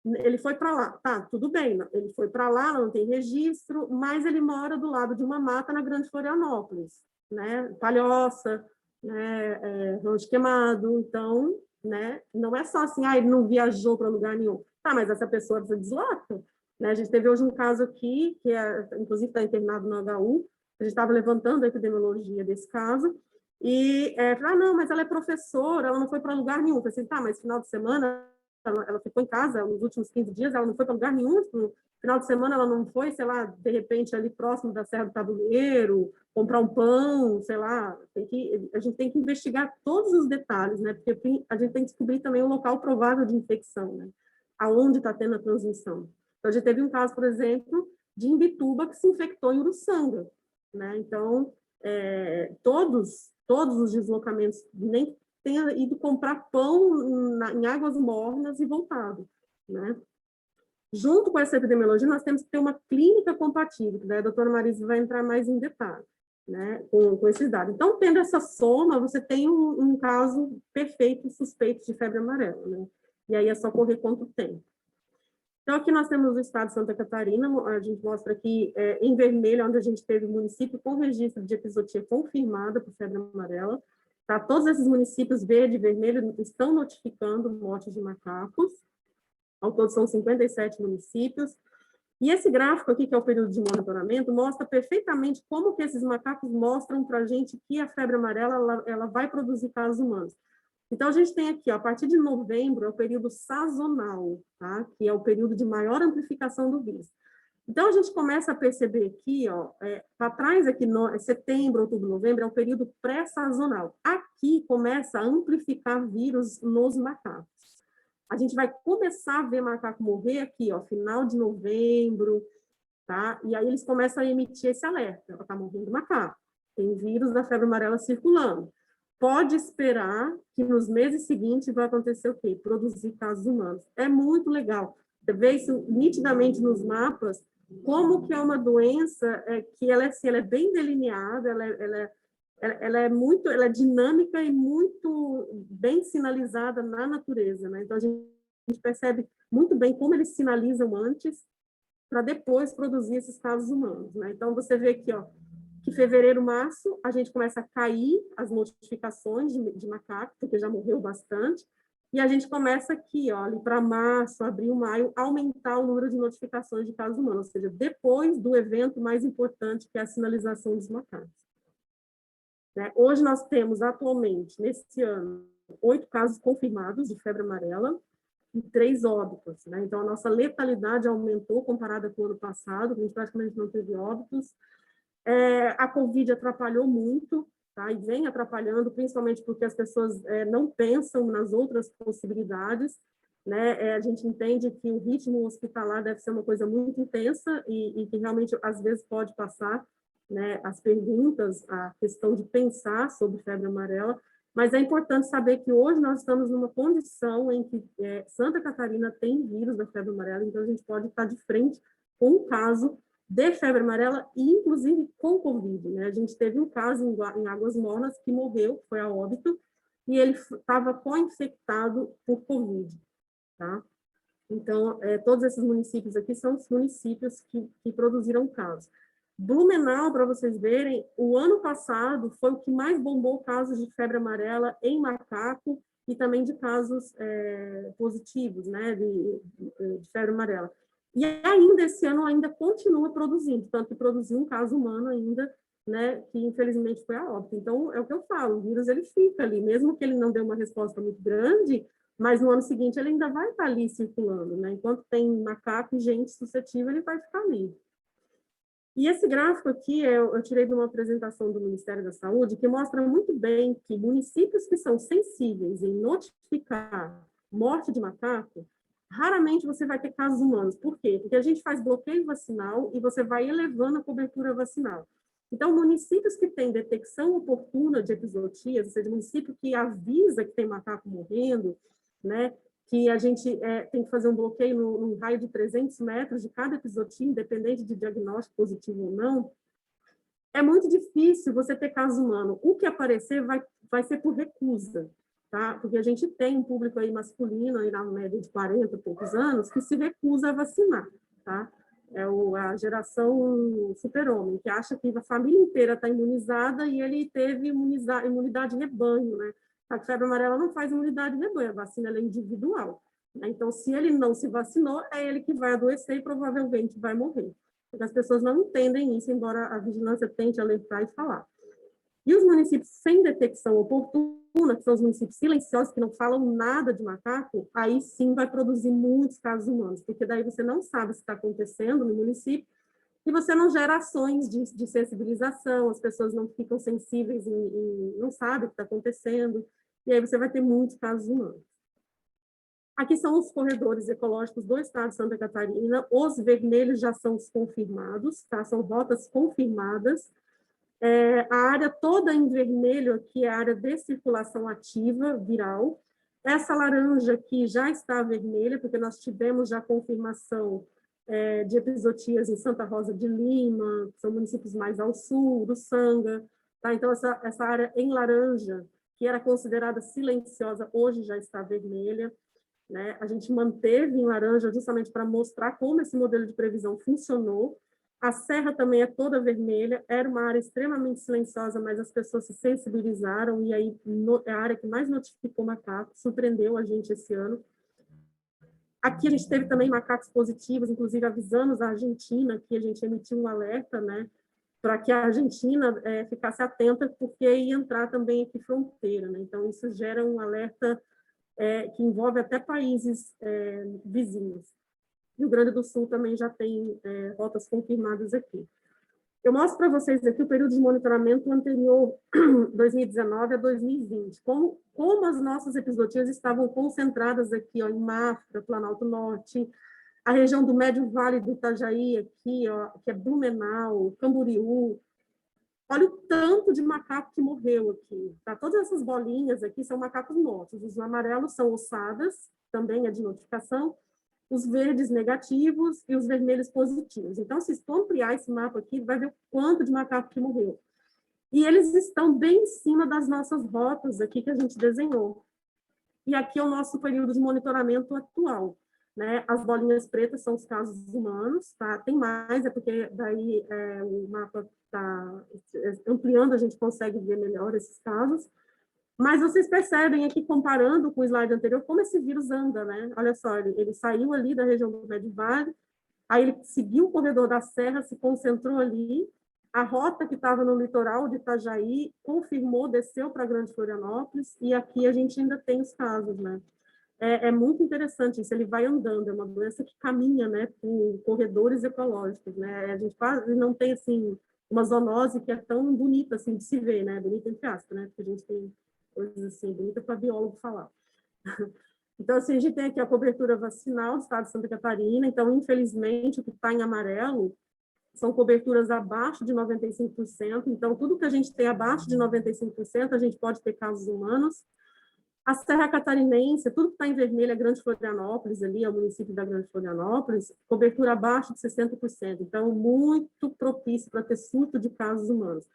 Ele foi para lá, tá, tudo bem, ele foi para lá, não tem registro, mas ele mora do lado de uma mata na Grande Florianópolis, né? Palhoça, né? Rancho Queimado, então, né? Não é só assim, ele não viajou para lugar nenhum. Tá, mas essa pessoa se desloca, né? A gente teve hoje um caso aqui, que inclusive está internado no HU, a gente estava levantando a epidemiologia desse caso, E falar, não, mas ela é professora, ela não foi para lugar nenhum. Eu falei assim, tá, mas final de semana ela ficou em casa nos últimos 15 dias, ela não foi para lugar nenhum. No final de semana ela não foi, sei lá, de repente ali próximo da Serra do Tabuleiro, comprar um pão, sei lá. A gente tem que investigar todos os detalhes, né? Porque a gente tem que descobrir também o local provável de infecção, né? Aonde está tendo a transmissão. Então, a gente teve um caso, por exemplo, de Imbituba que se infectou em Uruçanga, né? Então, todos os deslocamentos, nem tenha ido comprar pão em Águas Mornas e voltado, né? Junto com essa epidemiologia, nós temos que ter uma clínica compatível, né? A doutora Marisa vai entrar mais em detalhe, né? Com esses dados. Então, tendo essa soma, você tem um caso perfeito suspeito de febre amarela, né? E aí é só correr quanto tempo. Então, aqui nós temos o estado de Santa Catarina, a gente mostra aqui em vermelho, onde a gente teve município com registro de epizootia confirmada por febre amarela. Tá? Todos esses municípios verde e vermelho estão notificando mortes de macacos. Ao todo são 57 municípios. E esse gráfico aqui, que é o período de monitoramento, mostra perfeitamente como que esses macacos mostram para a gente que a febre amarela ela vai produzir casos humanos. Então, a gente tem aqui, ó, a partir de novembro, é o período sazonal, tá? Que é o período de maior amplificação do vírus. Então, a gente começa a perceber aqui, ó, para trás aqui, setembro, outubro, novembro, é o período pré-sazonal. Aqui começa a amplificar vírus nos macacos. A gente vai começar a ver macaco morrer aqui, ó, final de novembro, tá? E aí eles começam a emitir esse alerta, ó, tá morrendo macaco, tem vírus da febre amarela circulando. Pode esperar que nos meses seguintes vai acontecer o quê? Produzir casos humanos. É muito legal. Você vê isso nitidamente nos mapas, como que é uma doença que ela é bem delineada, ela é dinâmica e muito bem sinalizada na natureza, né? Então, a gente percebe muito bem como eles sinalizam antes para depois produzir esses casos humanos, né? Então, você vê aqui, ó, que fevereiro, março, a gente começa a cair as notificações de macaco, porque já morreu bastante, e a gente começa aqui, ó, ali para março, abril, maio, aumentar o número de notificações de casos humanos, ou seja, depois do evento mais importante, que é a sinalização dos macacos. Né? Hoje nós temos, atualmente, nesse ano, 8 casos confirmados de febre amarela e 3 óbitos. Né? Então, a nossa letalidade aumentou comparada com o ano passado, a gente praticamente não teve óbitos. A Covid atrapalhou muito, tá? E vem atrapalhando, principalmente porque as pessoas não pensam nas outras possibilidades, né? A gente entende que o ritmo hospitalar deve ser uma coisa muito intensa e que realmente, às vezes, pode passar, né, as perguntas, a questão de pensar sobre febre amarela, mas é importante saber que hoje nós estamos numa condição em que Santa Catarina tem vírus da febre amarela, então a gente pode estar de frente com um caso de febre amarela e, inclusive, com Covid. Né? A gente teve um caso em Águas Mornas que morreu, foi a óbito, e ele estava co-infectado por Covid. Tá? Então, todos esses municípios aqui são os municípios que produziram casos. Blumenau, para vocês verem, o ano passado foi o que mais bombou casos de febre amarela em macaco e também de casos positivos, né, de febre amarela. E ainda esse ano ainda continua produzindo, tanto que produziu um caso humano ainda, né, que infelizmente foi a óbito. Então, é o que eu falo, o vírus ele fica ali, mesmo que ele não dê uma resposta muito grande, mas no ano seguinte ele ainda vai estar ali circulando, né? Enquanto tem macaco e gente suscetível, ele vai ficar ali. E esse gráfico aqui eu tirei de uma apresentação do Ministério da Saúde, que mostra muito bem que municípios que são sensíveis em notificar morte de macaco, raramente você vai ter casos humanos. Por quê? Porque a gente faz bloqueio vacinal e você vai elevando a cobertura vacinal. Então, municípios que têm detecção oportuna de epizootias, ou seja, município que avisa que tem macaco morrendo, né, que a gente tem que fazer um bloqueio num raio de 300 metros de cada epizootia, independente de diagnóstico positivo ou não, é muito difícil você ter caso humano. O que aparecer vai ser por recusa, tá? Porque a gente tem um público aí masculino, aí na média de 40 e poucos anos, que se recusa a vacinar, tá? É a geração super-homem, que acha que a família inteira está imunizada e ele teve imunidade rebanho, né? A febre amarela não faz imunidade rebanho, a vacina é individual. Né? Então, se ele não se vacinou, é ele que vai adoecer e provavelmente vai morrer. As pessoas não entendem isso, embora a vigilância tente alertar e falar. E os municípios sem detecção oportuna, que são os municípios silenciosos, que não falam nada de macaco, aí sim vai produzir muitos casos humanos, porque daí você não sabe se está acontecendo no município, e você não gera ações de sensibilização, as pessoas não ficam sensíveis e não sabem o que está acontecendo, e aí você vai ter muitos casos humanos. Aqui são os corredores ecológicos do estado de Santa Catarina, os vermelhos já são os confirmados, tá? São rotas confirmadas. A área toda em vermelho aqui é a área de circulação ativa viral. Essa laranja aqui já está vermelha, porque nós tivemos já confirmação de epizotias em Santa Rosa de Lima, que são municípios mais ao sul, do Sanga. Tá? Então, essa área em laranja, que era considerada silenciosa, hoje já está vermelha. Né? A gente manteve em laranja justamente para mostrar como esse modelo de previsão funcionou. A serra também é toda vermelha, era uma área extremamente silenciosa, mas as pessoas se sensibilizaram, e aí é a área que mais notificou macaco, surpreendeu a gente esse ano. Aqui a gente teve também macacos positivos, inclusive avisamos a Argentina, que a gente emitiu um alerta, né, para que a Argentina ficasse atenta, porque ia entrar também aqui fronteira, né? Então isso gera um alerta que envolve até países vizinhos. Rio Grande do Sul também já tem rotas confirmadas aqui. Eu mostro para vocês aqui o período de monitoramento anterior, 2019 a 2020, como as nossas epizotias estavam concentradas aqui, ó, em Mafra, Planalto Norte, a região do Médio Vale do Itajaí, aqui, ó, que é Blumenau, Camboriú. Olha o tanto de macaco que morreu aqui. Tá? Todas essas bolinhas aqui são macacos mortos. Os amarelos são ossadas, também é de notificação, os verdes negativos e os vermelhos positivos. Então, se tu ampliar esse mapa aqui, vai ver o quanto de macaco que morreu. E eles estão bem em cima das nossas rotas aqui que a gente desenhou. E aqui é o nosso período de monitoramento atual. Né? As bolinhas pretas são os casos humanos, tá? Tem mais, é porque daí o mapa está ampliando, a gente consegue ver melhor esses casos. Mas vocês percebem aqui, comparando com o slide anterior, como esse vírus anda, né? Olha só, ele saiu ali da região do Médio Vale, aí ele seguiu o corredor da serra, se concentrou ali, a rota que estava no litoral de Itajaí confirmou, desceu para Grande Florianópolis, e aqui a gente ainda tem os casos, né? É muito interessante isso, ele vai andando, é uma doença que caminha, né, por corredores ecológicos, né? A gente quase não tem, assim, uma zoonose que é tão bonita, assim, de se ver, né? Bonita entre aspas, né? Porque a gente tem coisas assim, bonita para biólogo falar. Então, assim, a gente tem aqui a cobertura vacinal do estado de Santa Catarina, então, infelizmente, o que está em amarelo são coberturas abaixo de 95%, então, tudo que a gente tem abaixo de 95%, a gente pode ter casos humanos. A Serra Catarinense, tudo que está em vermelho é Grande Florianópolis, ali é o município da Grande Florianópolis, cobertura abaixo de 60%, então, muito propício para ter surto de casos humanos.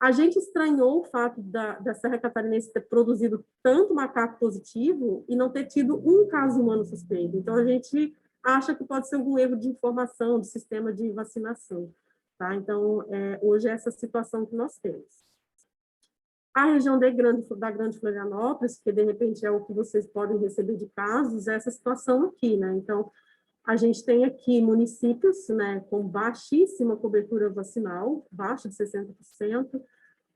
A gente estranhou o fato da Serra Catarinense ter produzido tanto macaco positivo e não ter tido um caso humano suspeito. Então, a gente acha que pode ser algum erro de informação do sistema de vacinação. Tá? Então, hoje é essa situação que nós temos. A região da Grande Florianópolis, que de repente é o que vocês podem receber de casos, é essa situação aqui, né? Então, a gente tem aqui municípios, né, com baixíssima cobertura vacinal, abaixo de 60%,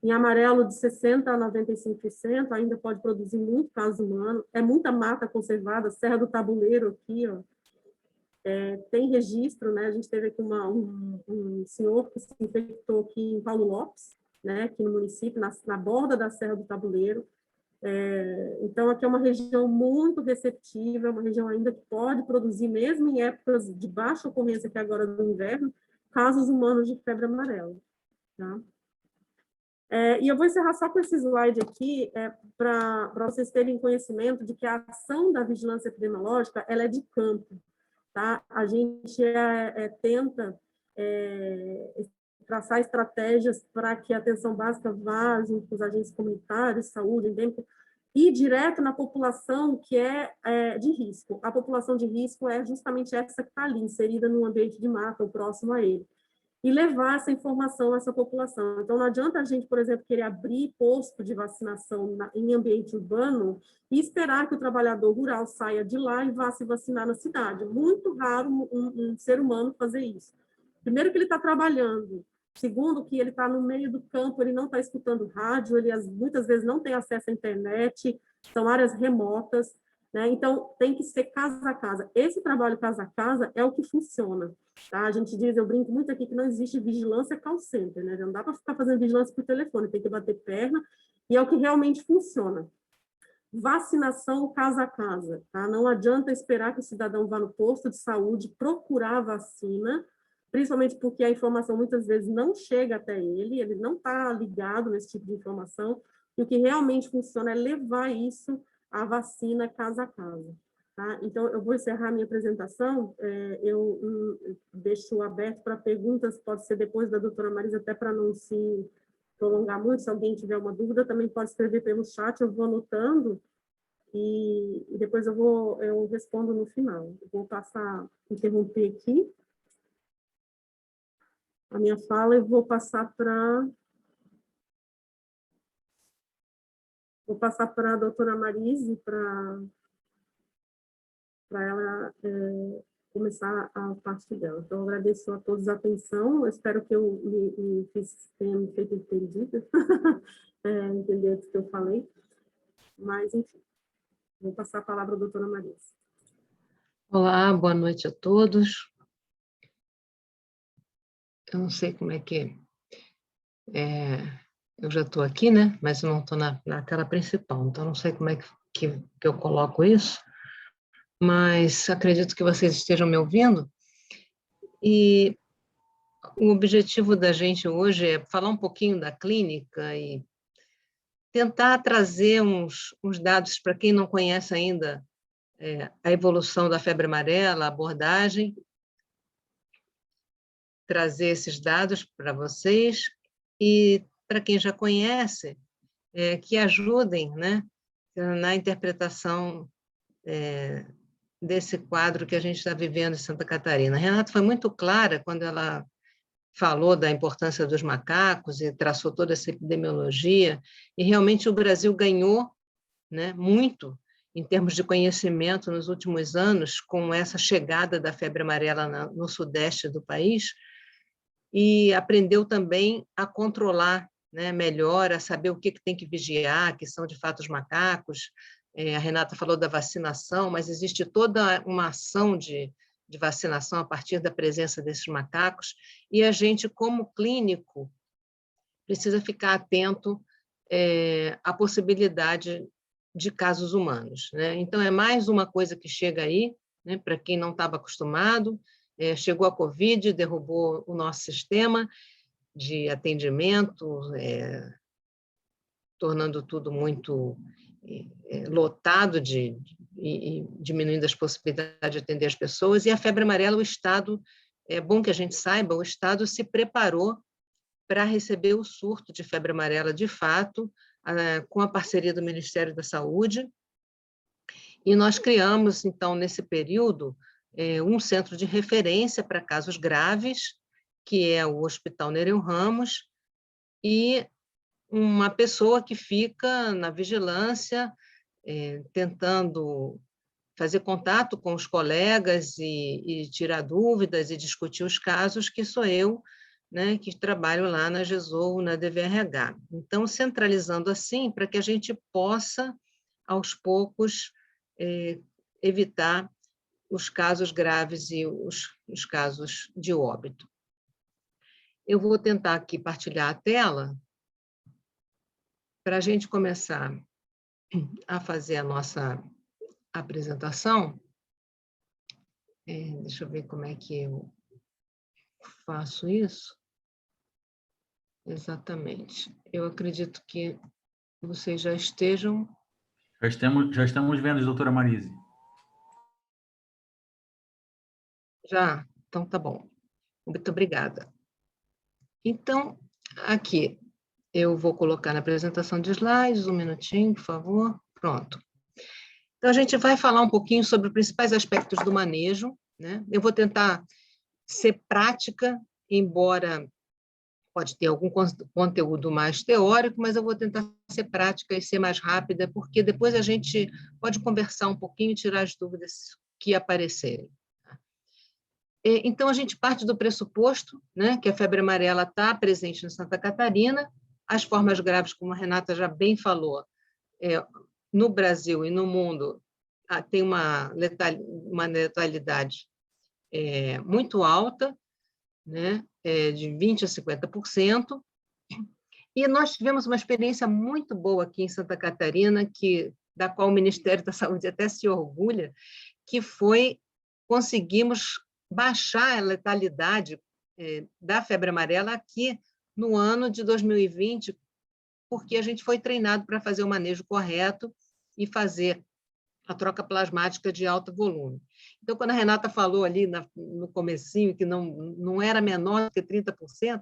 em amarelo de 60% a 95%, ainda pode produzir muito caso humano, é muita mata conservada, Serra do Tabuleiro aqui, ó, tem registro, né, a gente teve aqui um senhor que se infectou aqui em Paulo Lopes, né, aqui no município, na borda da Serra do Tabuleiro. Então, aqui é uma região muito receptiva, uma região ainda que pode produzir, mesmo em épocas de baixa ocorrência, que é agora do inverno, casos humanos de febre amarela. Tá? E eu vou encerrar só com esse slide aqui, para vocês terem conhecimento de que a ação da vigilância epidemiológica ela é de campo. Tá? A gente tenta traçar estratégias para que a atenção básica vá junto com os agentes comunitários, saúde, endêmica, e direto na população que é de risco. A população de risco é justamente essa que está ali, inserida num ambiente de mata ou próximo a ele. E levar essa informação a essa população. Então, não adianta a gente, por exemplo, querer abrir posto de vacinação em ambiente urbano e esperar que o trabalhador rural saia de lá e vá se vacinar na cidade. Muito raro um ser humano fazer isso. Primeiro que ele está trabalhando Segundo, que ele está no meio do campo, ele não está escutando rádio, ele muitas vezes não tem acesso à internet, são áreas remotas, né? Então, tem que ser casa a casa. Esse trabalho casa a casa é o que funciona. Tá? A gente diz, eu brinco muito aqui que não existe vigilância call center, né? Não dá para ficar fazendo vigilância por telefone, tem que bater perna, e é o que realmente funciona. Vacinação casa a casa, tá? Não adianta esperar que o cidadão vá no posto de saúde procurar a vacina, principalmente porque a informação muitas vezes não chega até ele não está ligado nesse tipo de informação, e o que realmente funciona é levar isso, a vacina casa a casa. Tá? Então, eu vou encerrar minha apresentação, eu deixo aberto para perguntas, pode ser depois da doutora Marisa, até para não se prolongar muito, se alguém tiver uma dúvida, também pode escrever pelo chat, eu vou anotando, e depois eu respondo no final. Eu vou interromper aqui a minha fala e vou passar para a doutora Marise, para ela começar a parte dela. Então, eu agradeço a todos a atenção, eu espero que eu tenha me feito entendida, entender o que eu falei, mas, enfim, vou passar a palavra à doutora Marise. Olá, boa noite a todos. Eu não sei como é que... eu já estou aqui, né? Mas eu não estou na tela principal, então não sei como é que eu coloco isso, mas acredito que vocês estejam me ouvindo. E o objetivo da gente hoje é falar um pouquinho da clínica e tentar trazer uns dados para quem não conhece ainda a evolução da febre amarela, a abordagem, trazer esses dados para vocês e, para quem já conhece, que ajudem, né, na interpretação desse quadro que a gente está vivendo em Santa Catarina. A Renata foi muito clara quando ela falou da importância dos macacos e traçou toda essa epidemiologia, e realmente o Brasil ganhou, né, muito em termos de conhecimento nos últimos anos com essa chegada da febre amarela no sudeste do país, e aprendeu também a controlar, né, melhor, a saber o que tem que vigiar, que são de fato os macacos. A Renata falou da vacinação, mas existe toda uma ação de vacinação a partir da presença desses macacos, e a gente, como clínico, precisa ficar atento à possibilidade de casos humanos, né? Então, é mais uma coisa que chega aí, né, para quem não estava acostumado. Chegou a Covid, derrubou o nosso sistema de atendimento, tornando tudo muito lotado e diminuindo as possibilidades de atender as pessoas. E a febre amarela, o Estado, é bom que a gente saiba, o Estado se preparou para receber o surto de febre amarela de fato, com a parceria do Ministério da Saúde, e nós criamos, então, nesse período, um centro de referência para casos graves, que é o Hospital Nereu Ramos, e uma pessoa que fica na vigilância, tentando fazer contato com os colegas e tirar dúvidas e discutir os casos, que sou eu, né, que trabalho lá na GESOL, na DVRH. Então, centralizando assim, para que a gente possa, aos poucos, evitar os casos graves e os casos de óbito. Eu vou tentar aqui partilhar a tela para a gente começar a fazer a nossa apresentação. Deixa eu ver como é que eu faço isso. Exatamente. Eu acredito que vocês já estejam... Já estamos vendo, doutora Marise. Já? Então, tá bom. Muito obrigada. Então, aqui, eu vou colocar na apresentação de slides, um minutinho, por favor. Pronto. Então, a gente vai falar um pouquinho sobre os principais aspectos do manejo, né? Eu vou tentar ser prática, embora pode ter algum conteúdo mais teórico, mas eu vou tentar ser prática e ser mais rápida, porque depois a gente pode conversar um pouquinho e tirar as dúvidas que aparecerem. Então, a gente parte do pressuposto, né, que a febre amarela está presente em Santa Catarina, as formas graves, como a Renata já bem falou, no Brasil e no mundo, tem uma letalidade muito alta, né, de 20% a 50%, e nós tivemos uma experiência muito boa aqui em Santa Catarina, da qual o Ministério da Saúde até se orgulha, que foi, conseguimos baixar a letalidade da febre amarela aqui no ano de 2020, porque a gente foi treinado para fazer o manejo correto e fazer a troca plasmática de alto volume. Então, quando a Renata falou ali no comecinho que não era menor do que 30%,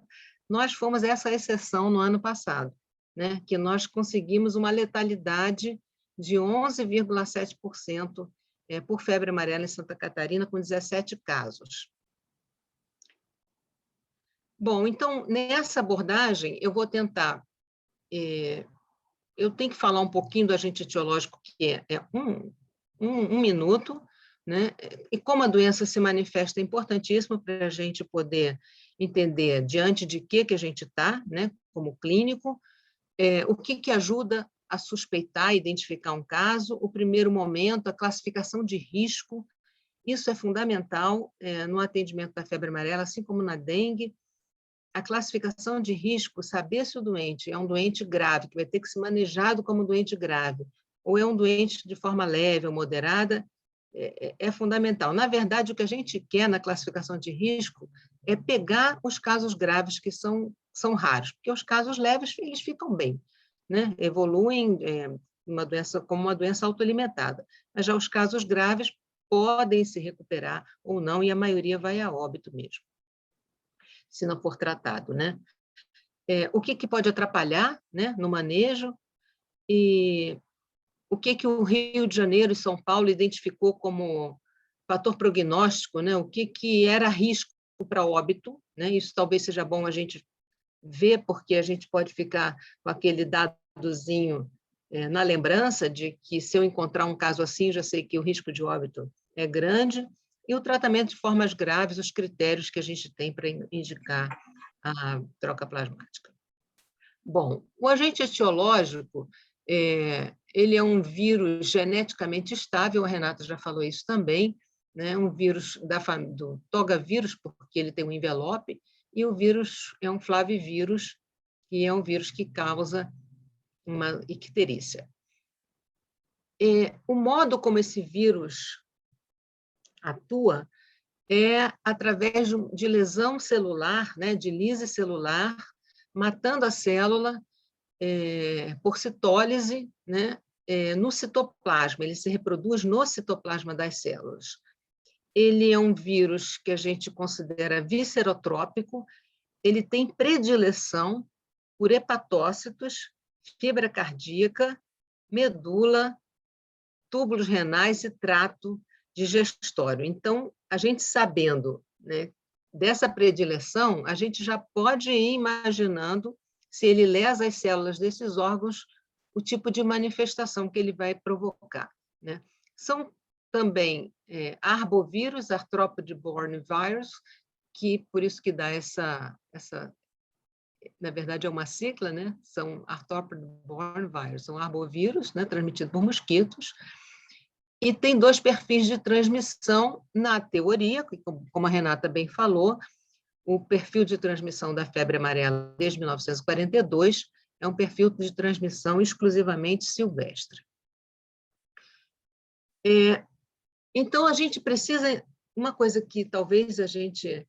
nós fomos essa exceção no ano passado, né? Que nós conseguimos uma letalidade de 11,7% por febre amarela em Santa Catarina, com 17 casos. Bom, então, nessa abordagem, eu vou tentar... eu tenho que falar um pouquinho do agente etiológico, que é um minuto, né? E como a doença se manifesta, é importantíssimo para a gente poder entender diante de que a gente está, né? Como clínico, o que ajuda a suspeitar e identificar um caso, o primeiro momento, a classificação de risco, isso é fundamental no atendimento da febre amarela, assim como na dengue. A classificação de risco, saber se o doente é um doente grave, que vai ter que ser manejado como doente grave, ou é um doente de forma leve ou moderada, é fundamental. Na verdade, o que a gente quer na classificação de risco é pegar os casos graves, que são raros, porque os casos leves, eles ficam bem, né? Evoluem como uma doença autolimitada. Mas já os casos graves podem se recuperar ou não, e a maioria vai a óbito mesmo, se não for tratado, né? O que pode atrapalhar, né, no manejo, e o que o Rio de Janeiro e São Paulo identificou como fator prognóstico, né? O que era risco para óbito, né? Isso talvez seja bom a gente ver, porque a gente pode ficar com aquele dadozinho na lembrança de que, se eu encontrar um caso assim, já sei que o risco de óbito é grande, e o tratamento de formas graves, os critérios que a gente tem para indicar a troca plasmática. Bom, o agente etiológico, ele é um vírus geneticamente estável, a Renata já falou isso também, né? Um vírus do togavírus, porque ele tem um envelope, e o vírus é um flavivírus, que é um vírus que causa uma icterícia. O modo como esse vírus atua é através de lesão celular, né, de lise celular, matando a célula por citólise, né, no citoplasma. Ele se reproduz no citoplasma das células. Ele é um vírus que a gente considera viscerotrópico, ele tem predileção por hepatócitos, fibra cardíaca, medula, túbulos renais e trato digestório. Então, a gente sabendo, né, dessa predileção, a gente já pode ir imaginando, se ele lesa as células desses órgãos, o tipo de manifestação que ele vai provocar, né? São também arbovírus, arthropod-borne virus, que por isso que dá essa na verdade é uma sigla, né? São arthropod-borne virus, são arbovírus, né, transmitidos por mosquitos, e tem 2 perfis de transmissão na teoria, como a Renata bem falou. O perfil de transmissão da febre amarela desde 1942 é um perfil de transmissão exclusivamente silvestre. Então, a gente precisa... Uma coisa que talvez a gente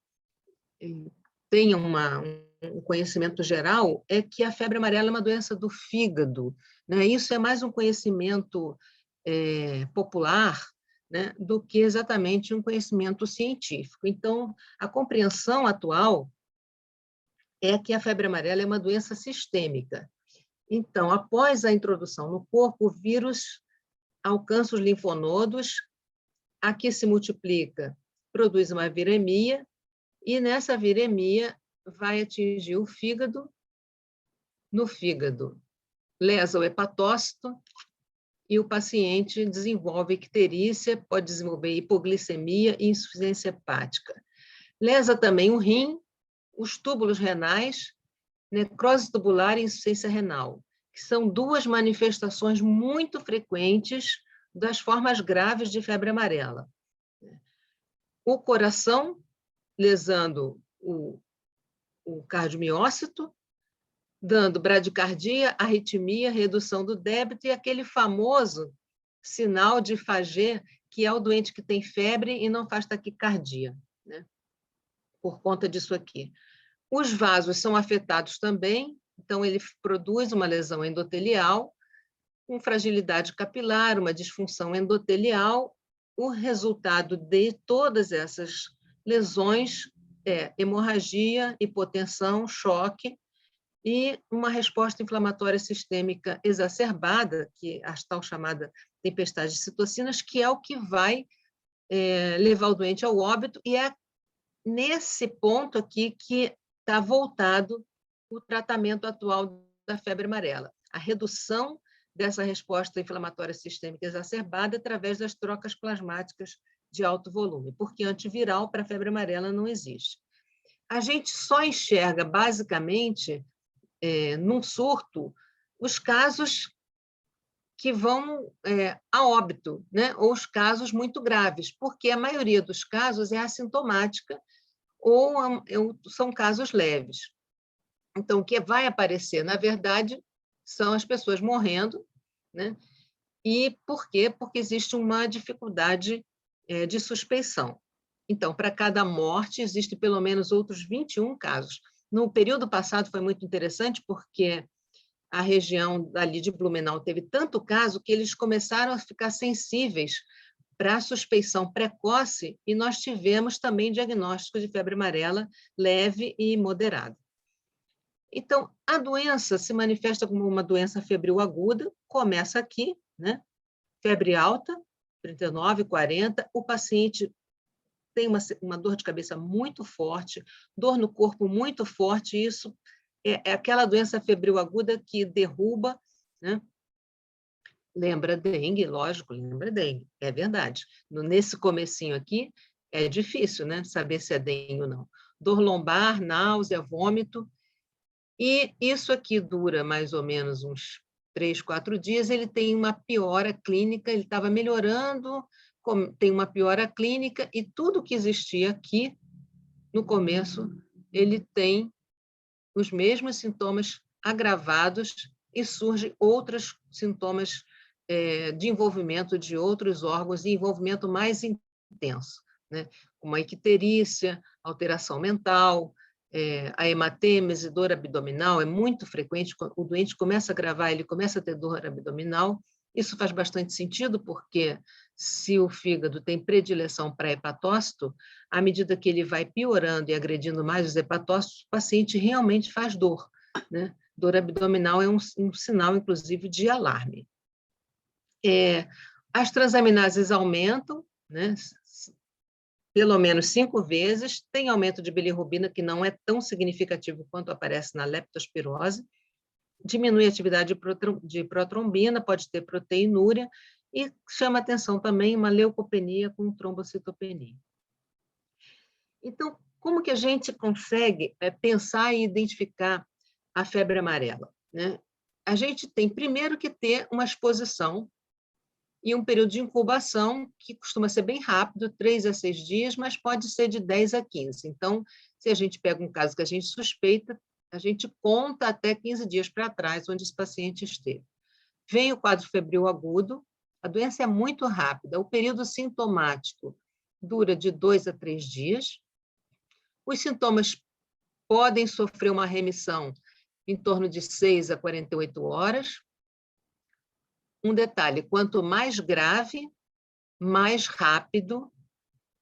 tenha um conhecimento geral é que a febre amarela é uma doença do fígado, né? Isso é mais um conhecimento popular, né, do que exatamente um conhecimento científico. Então, a compreensão atual é que a febre amarela é uma doença sistêmica. Então, após a introdução no corpo, o vírus alcança os linfonodos, aqui se multiplica, produz uma viremia, e nessa viremia vai atingir o fígado. No fígado, lesa o hepatócito, e o paciente desenvolve icterícia, pode desenvolver hipoglicemia e insuficiência hepática. Lesa também o rim, os túbulos renais, necrose tubular e insuficiência renal, que são duas manifestações muito frequentes das formas graves de febre amarela. O coração, lesando o cardiomiócito, dando bradicardia, arritmia, redução do débito e aquele famoso sinal de Fagé, que é o doente que tem febre e não faz taquicardia, né? Por conta disso aqui. Os vasos são afetados também, então ele produz uma lesão endotelial, com fragilidade capilar, uma disfunção endotelial. O resultado de todas essas lesões é hemorragia, hipotensão, choque e uma resposta inflamatória sistêmica exacerbada, que é a tal chamada tempestade de citocinas, que é o que vai levar o doente ao óbito, e é nesse ponto aqui que está voltado o tratamento atual da febre amarela. A redução dessa resposta inflamatória sistêmica exacerbada através das trocas plasmáticas de alto volume, porque antiviral para a febre amarela não existe. A gente só enxerga, basicamente, num surto, os casos que vão a óbito, né? Ou os casos muito graves, porque a maioria dos casos é assintomática ou são casos leves. Então, o que vai aparecer, na verdade, são as pessoas morrendo, né? E por quê? Porque existe uma dificuldade de suspeição. Então, para cada morte, existe pelo menos outros 21 casos. No período passado foi muito interessante, porque a região ali de Blumenau teve tanto caso que eles começaram a ficar sensíveis para a suspeição precoce, e nós tivemos também diagnóstico de febre amarela leve e moderada. Então, a doença se manifesta como uma doença febril aguda, começa aqui, né? Febre alta, 39, 40, o paciente tem uma dor de cabeça muito forte, dor no corpo muito forte, e isso é aquela doença febril aguda que derruba, né? Lembra dengue, lógico, lembra dengue, é verdade. Nesse comecinho aqui, é difícil, né, saber se é dengue ou não. Dor lombar, náusea, vômito, e isso aqui dura mais ou menos uns 3, 4 dias, ele tem uma piora clínica, ele estava melhorando, tem uma piora clínica, e tudo que existia aqui, no começo, ele tem os mesmos sintomas agravados e surgem outros sintomas de envolvimento de outros órgãos e envolvimento mais intenso, né? Como a icterícia, alteração mental, a hematêmese, dor abdominal, é muito frequente, o doente começa a agravar, ele começa a ter dor abdominal. Isso faz bastante sentido, porque se o fígado tem predileção para hepatócito, à medida que ele vai piorando e agredindo mais os hepatócitos, o paciente realmente faz dor, né? Dor abdominal é um sinal, inclusive, de alarme. As transaminases aumentam, né? Pelo menos 5 vezes, tem aumento de bilirrubina, que não é tão significativo quanto aparece na leptospirose, diminui a atividade de protrombina, pode ter proteinúria, e chama atenção também uma leucopenia com trombocitopenia. Então, como que a gente consegue pensar e identificar a febre amarela, né? A gente tem primeiro que ter uma exposição e um período de incubação que costuma ser bem rápido, 3 a 6 dias, mas pode ser de 10 a 15. Então, se a gente pega um caso que a gente suspeita, a gente conta até 15 dias para trás, onde esse paciente esteve. Vem o quadro febril agudo, a doença é muito rápida, o período sintomático dura de 2 a 3 dias, os sintomas podem sofrer uma remissão em torno de 6 a 48 horas. Um detalhe, quanto mais grave, mais rápido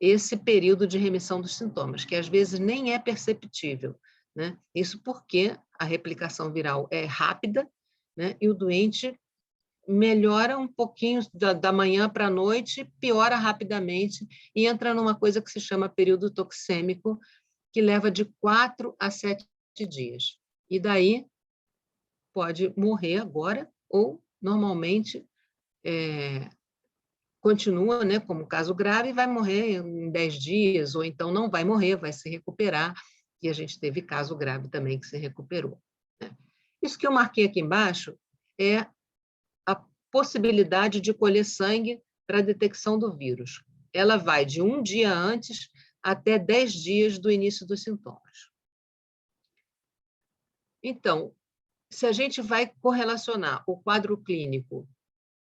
esse período de remissão dos sintomas, que às vezes nem é perceptível, né? Isso porque a replicação viral é rápida, né? E o doente melhora um pouquinho da manhã para a noite, piora rapidamente e entra numa coisa que se chama período toxêmico, que leva de 4 a 7 dias. E daí pode morrer agora ou, normalmente, continua, né, como caso grave e vai morrer em 10 dias, ou então não vai morrer, vai se recuperar, e a gente teve caso grave também que se recuperou, né? Isso que eu marquei aqui embaixo é a possibilidade de colher sangue para a detecção do vírus. Ela vai de 1 dia antes até 10 dias do início dos sintomas. Então, se a gente vai correlacionar o quadro clínico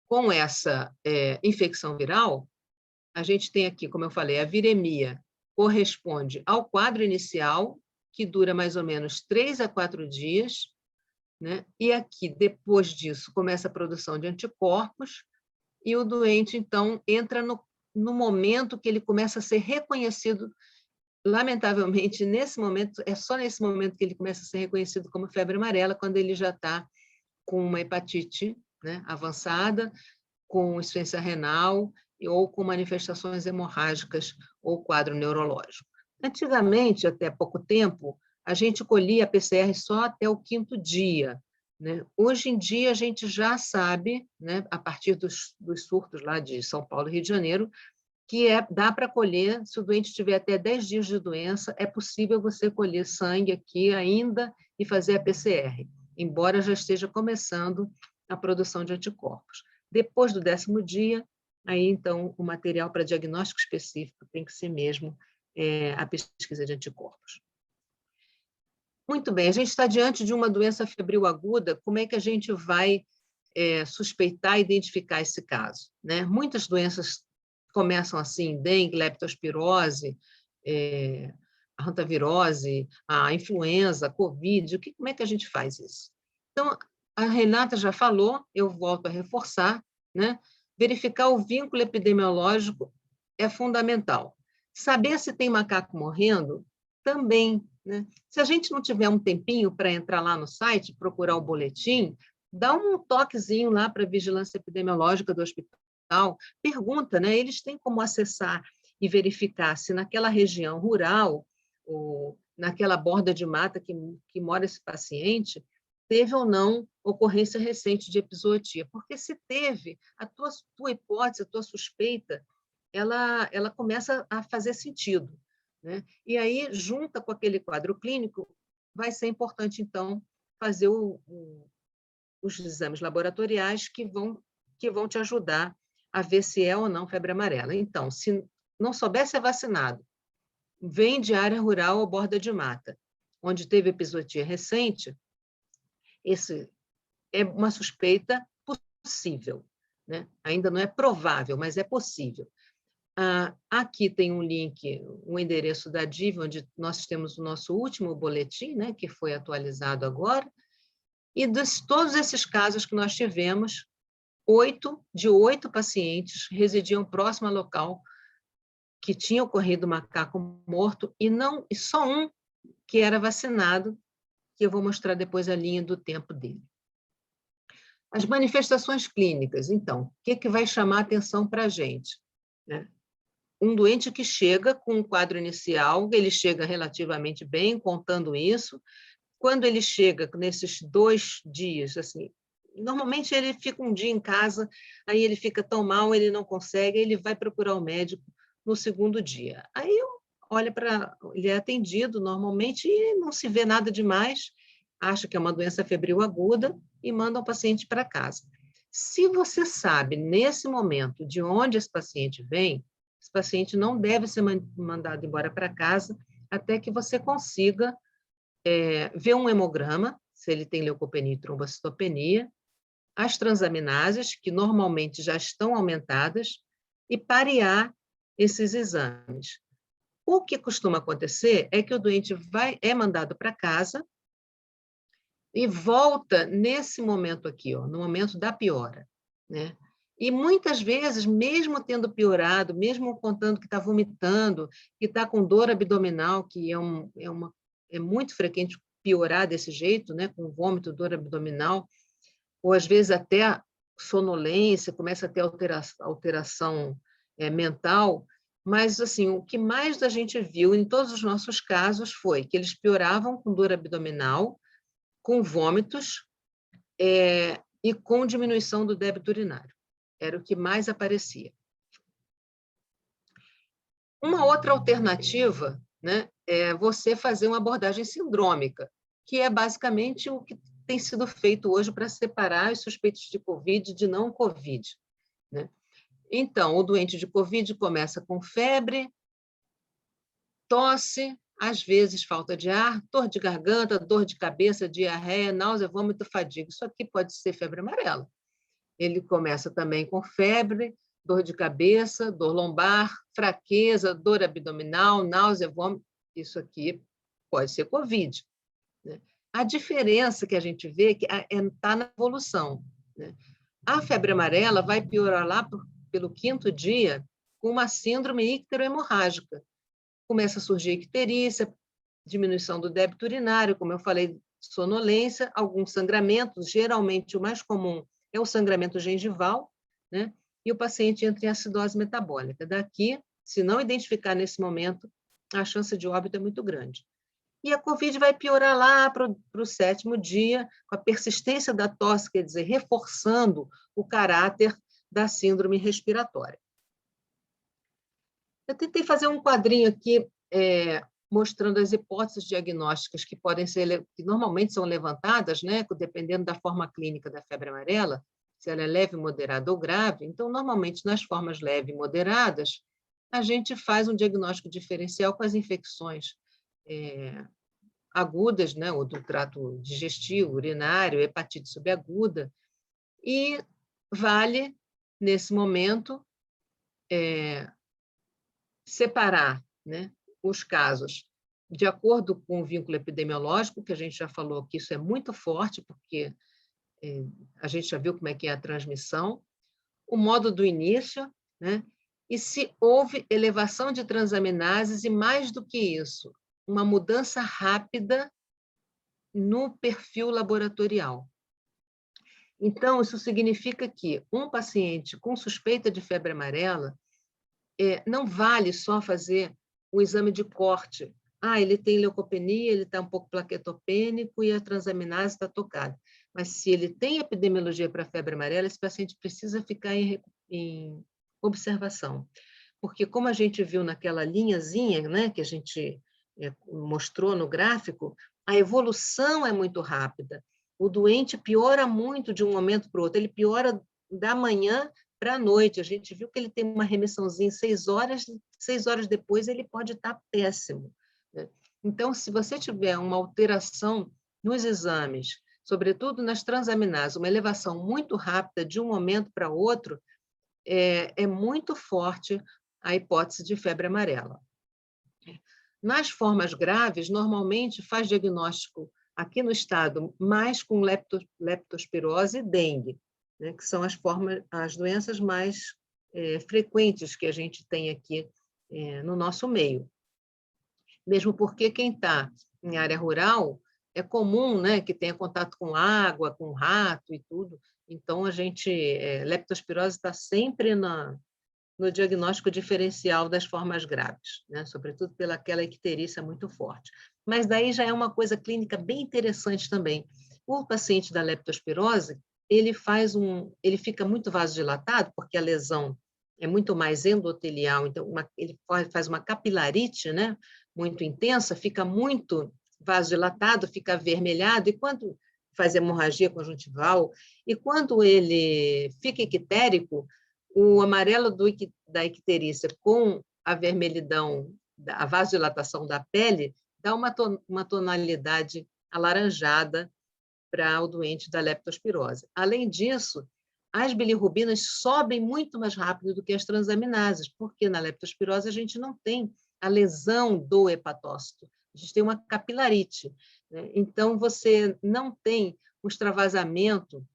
com essa infecção viral, a gente tem aqui, como eu falei, a viremia corresponde ao quadro inicial, que dura mais ou menos 3 a 4 dias, né? E aqui, depois disso, começa a produção de anticorpos, e o doente, então, entra no momento que ele começa a ser reconhecido. Lamentavelmente, nesse momento, é só nesse momento que ele começa a ser reconhecido como febre amarela, quando ele já está com uma hepatite, né, avançada, com insuficiência renal ou com manifestações hemorrágicas ou quadro neurológico. Antigamente, até pouco tempo, a gente colhia a PCR só até o 5º dia, né? Hoje em dia, a gente já sabe, né, a partir dos surtos lá de São Paulo e Rio de Janeiro, que dá para colher, se o doente tiver até 10 dias de doença, é possível você colher sangue aqui ainda e fazer a PCR, embora já esteja começando a produção de anticorpos. Depois do 10º dia, aí então o material para diagnóstico específico tem que ser mesmo a pesquisa de anticorpos. Muito bem, a gente está diante de uma doença febril aguda, como é que a gente vai suspeitar e identificar esse caso, né? Muitas doenças começam assim, dengue, leptospirose, a hantavirose, a influenza, a covid, como é que a gente faz isso? Então, a Renata já falou, eu volto a reforçar, né? Verificar o vínculo epidemiológico é fundamental. Saber se tem macaco morrendo também, né? Se a gente não tiver um tempinho para entrar lá no site, procurar o boletim, dá um toquezinho lá para a vigilância epidemiológica do hospital, pergunta, né? Eles têm como acessar e verificar se naquela região rural, ou naquela borda de mata que mora esse paciente, teve ou não ocorrência recente de epizootia. Porque se teve, a tua hipótese, a tua suspeita, ela começa a fazer sentido, né? E aí, junta com aquele quadro clínico, vai ser importante, então, fazer os exames laboratoriais que vão te ajudar a ver se é ou não febre amarela. Então, se não souber se é vacinado, vem de área rural ou borda de mata, onde teve epizootia recente, esse é uma suspeita possível, né? Ainda não é provável, mas é possível. Aqui tem um link, um endereço da DIV, onde nós temos o nosso último boletim, né, que foi atualizado agora, e de todos esses casos que nós tivemos, 8 pacientes residiam próximo ao local que tinha ocorrido macaco morto, e só um que era vacinado, que eu vou mostrar depois a linha do tempo dele. As manifestações clínicas, então, o que vai chamar a atenção para a gente, né? Um doente que chega com um quadro inicial, ele chega relativamente bem, contando isso. Quando ele chega nesses 2 dias, assim, normalmente ele fica um dia em casa, aí ele fica tão mal, ele não consegue, ele vai procurar o médico no 2º dia. Aí ele é atendido normalmente e não se vê nada demais, acha que é uma doença febril aguda e manda o paciente para casa. Se você sabe, nesse momento, de onde esse paciente vem, esse paciente não deve ser mandado embora para casa até que você consiga ver um hemograma, se ele tem leucopenia e trombocitopenia, as transaminases, que normalmente já estão aumentadas, e parear esses exames. O que costuma acontecer é que o doente é mandado para casa e volta nesse momento aqui, no momento da piora, né? E muitas vezes, mesmo tendo piorado, mesmo contando que está vomitando, que está com dor abdominal, que é muito frequente piorar desse jeito, né? Com vômito, dor abdominal, ou às vezes até sonolência, começa a ter alteração mental, mas assim, o que mais a gente viu em todos os nossos casos foi que eles pioravam com dor abdominal, com vômitos e com diminuição do débito urinário. Era o que mais aparecia. Uma outra alternativa, né, é você fazer uma abordagem sindrômica, que é basicamente o que tem sido feito hoje para separar os suspeitos de Covid de não Covid, né? Então, o doente de Covid começa com febre, tosse, às vezes falta de ar, dor de garganta, dor de cabeça, diarreia, náusea, vômito, fadiga. Isso aqui pode ser febre amarela. Ele começa também com febre, dor de cabeça, dor lombar, fraqueza, dor abdominal, náusea, vômito. Isso aqui pode ser Covid, né? A diferença que a gente vê está na evolução, né? A febre amarela vai piorar lá pelo 5º dia com uma síndrome icterohemorrágica. Começa a surgir icterícia, diminuição do débito urinário, como eu falei, sonolência, alguns sangramentos, geralmente o mais comum é o sangramento gengival, né? E o paciente entra em acidose metabólica. Daqui, se não identificar nesse momento, a chance de óbito é muito grande. E a Covid vai piorar lá para o 7º dia, com a persistência da tosse, quer dizer, reforçando o caráter da síndrome respiratória. Eu tentei fazer um quadrinho aqui mostrando as hipóteses diagnósticas que podem ser, que normalmente são levantadas, né, dependendo da forma clínica da febre amarela, se ela é leve, moderada ou grave. Então, normalmente, nas formas leve e moderadas, a gente faz um diagnóstico diferencial com as infecções agudas, né, ou do trato digestivo, urinário, hepatite subaguda, e vale, nesse momento, separar, né, os casos de acordo com o vínculo epidemiológico, que a gente já falou que isso é muito forte, porque a gente já viu como é que é a transmissão, o modo do início, né, e se houve elevação de transaminases e, mais do que isso, uma mudança rápida no perfil laboratorial. Então, isso significa que um paciente com suspeita de febre amarela não vale só fazer o exame de corte. Ele tem leucopenia, ele está um pouco plaquetopênico e a transaminase está tocada. Mas se ele tem epidemiologia para febre amarela, esse paciente precisa ficar em observação. Porque, como a gente viu naquela linhazinha, né, que a gente mostrou no gráfico, a evolução é muito rápida. O doente piora muito de um momento para o outro, ele piora da manhã para a noite. A gente viu que ele tem uma remissãozinha em 6 horas depois ele pode estar péssimo, né? Então, se você tiver uma alteração nos exames, sobretudo nas transaminases, uma elevação muito rápida de um momento para outro, é muito forte a hipótese de febre amarela. Nas formas graves, normalmente faz diagnóstico aqui no estado mais com leptospirose e dengue, né, que são as doenças mais frequentes que a gente tem aqui no nosso meio. Mesmo porque quem está em área rural é comum, né, que tenha contato com água, com rato e tudo. Então, leptospirose está sempre no diagnóstico diferencial das formas graves, né? Sobretudo pelaquela icterícia muito forte. Mas daí já é uma coisa clínica bem interessante também. O paciente da leptospirose, ele fica muito vasodilatado, porque a lesão é muito mais endotelial, então ele faz uma capilarite, né, muito intensa, fica muito vasodilatado, fica avermelhado, e quando faz hemorragia conjuntival, e quando ele fica ictérico, o amarelo da icterícia com a vermelhidão, a vasodilatação da pele, dá uma tonalidade alaranjada para o doente da leptospirose. Além disso, as bilirrubinas sobem muito mais rápido do que as transaminases, porque na leptospirose a gente não tem a lesão do hepatócito, a gente tem uma capilarite, né? Então, você não tem um extravasamento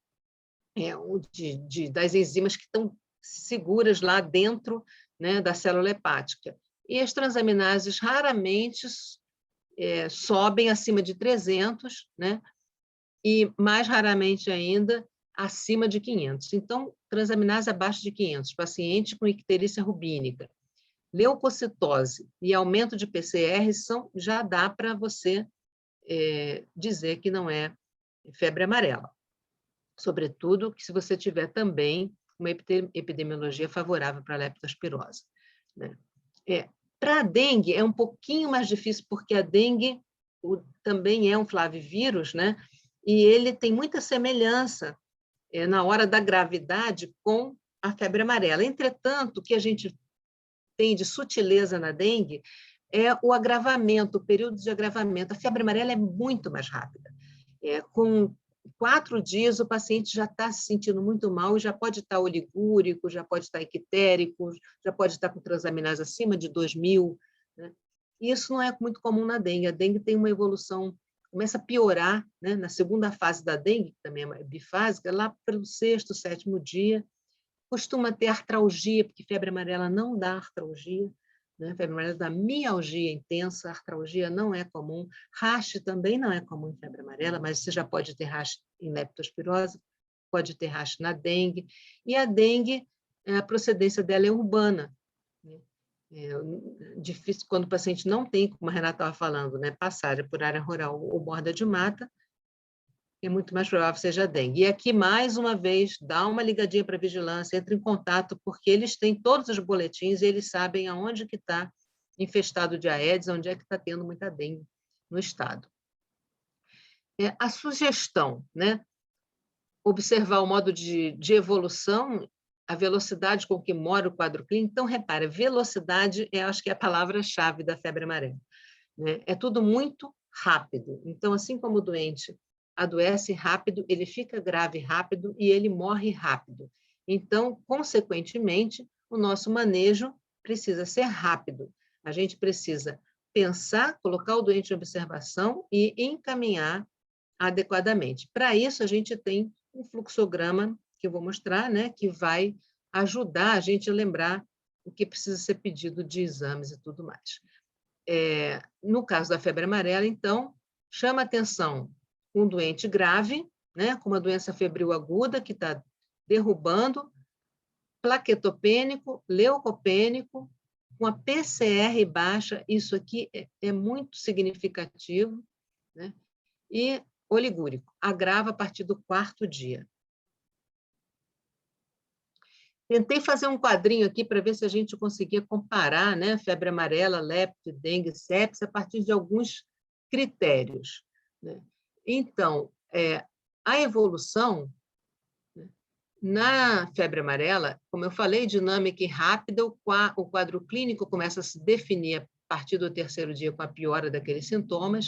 das enzimas que estão seguras lá dentro, né, da célula hepática. E as transaminases raramente sobem acima de 300, né, e mais raramente ainda acima de 500. Então, transaminase abaixo de 500, paciente com icterícia rubínica, leucocitose e aumento de PCR já dá para você dizer que não é febre amarela. Sobretudo que se você tiver também uma epidemiologia favorável para a leptospirose, né? Para a dengue é um pouquinho mais difícil, porque a dengue também é um flavivírus, né? E ele tem muita semelhança na hora da gravidade com a febre amarela. Entretanto, o que a gente tem de sutileza na dengue é o agravamento, o período de agravamento. A febre amarela é muito mais rápida. Com 4 dias, o paciente já está se sentindo muito mal e já pode estar oligúrico, já pode estar ictérico, já pode estar com transaminase acima de 2.000. Né? Isso não é muito comum na dengue. A dengue tem uma evolução, começa a piorar, né? Na segunda fase da dengue, que também é bifásica, lá pelo 6º, 7º dia, costuma ter artralgia, porque febre amarela não dá artralgia, né? Febre amarela dá mialgia intensa, artralgia não é comum, rash também não é comum em febre amarela, mas você já pode ter rash em leptospirose, pode ter rash na dengue, e a dengue, a procedência dela é urbana, né? Difícil quando o paciente não tem, como a Renata estava falando, né, passagem por área rural ou borda de mata, é muito mais provável que seja dengue. E aqui, mais uma vez, dá uma ligadinha para a vigilância, entra em contato, porque eles têm todos os boletins e eles sabem aonde que está infestado de Aedes, onde é que está tendo muita dengue no estado. A sugestão, né? Observar o modo de evolução, a velocidade com que mora o quadro clínico. Então, repara, velocidade acho que é a palavra-chave da febre amarela, né? É tudo muito rápido. Então, assim como o doente adoece rápido, ele fica grave rápido e ele morre rápido. Então, consequentemente, o nosso manejo precisa ser rápido. A gente precisa pensar, colocar o doente em observação e encaminhar adequadamente. Para isso, a gente tem um fluxograma, que eu vou mostrar, né, que vai ajudar a gente a lembrar o que precisa ser pedido de exames e tudo mais. No caso da febre amarela, então, chama atenção um doente grave, né, com uma doença febril aguda que está derrubando, plaquetopênico, leucopênico, com a PCR baixa, isso aqui é muito significativo, né, e oligúrico, agrava a partir do 4º dia. Tentei fazer um quadrinho aqui para ver se a gente conseguia comparar, né, febre amarela, lepto, dengue, sepsis, a partir de alguns critérios, né? Então, a evolução, né, na febre amarela, como eu falei, dinâmica e rápida, o quadro clínico começa a se definir a partir do 3º dia com a piora daqueles sintomas.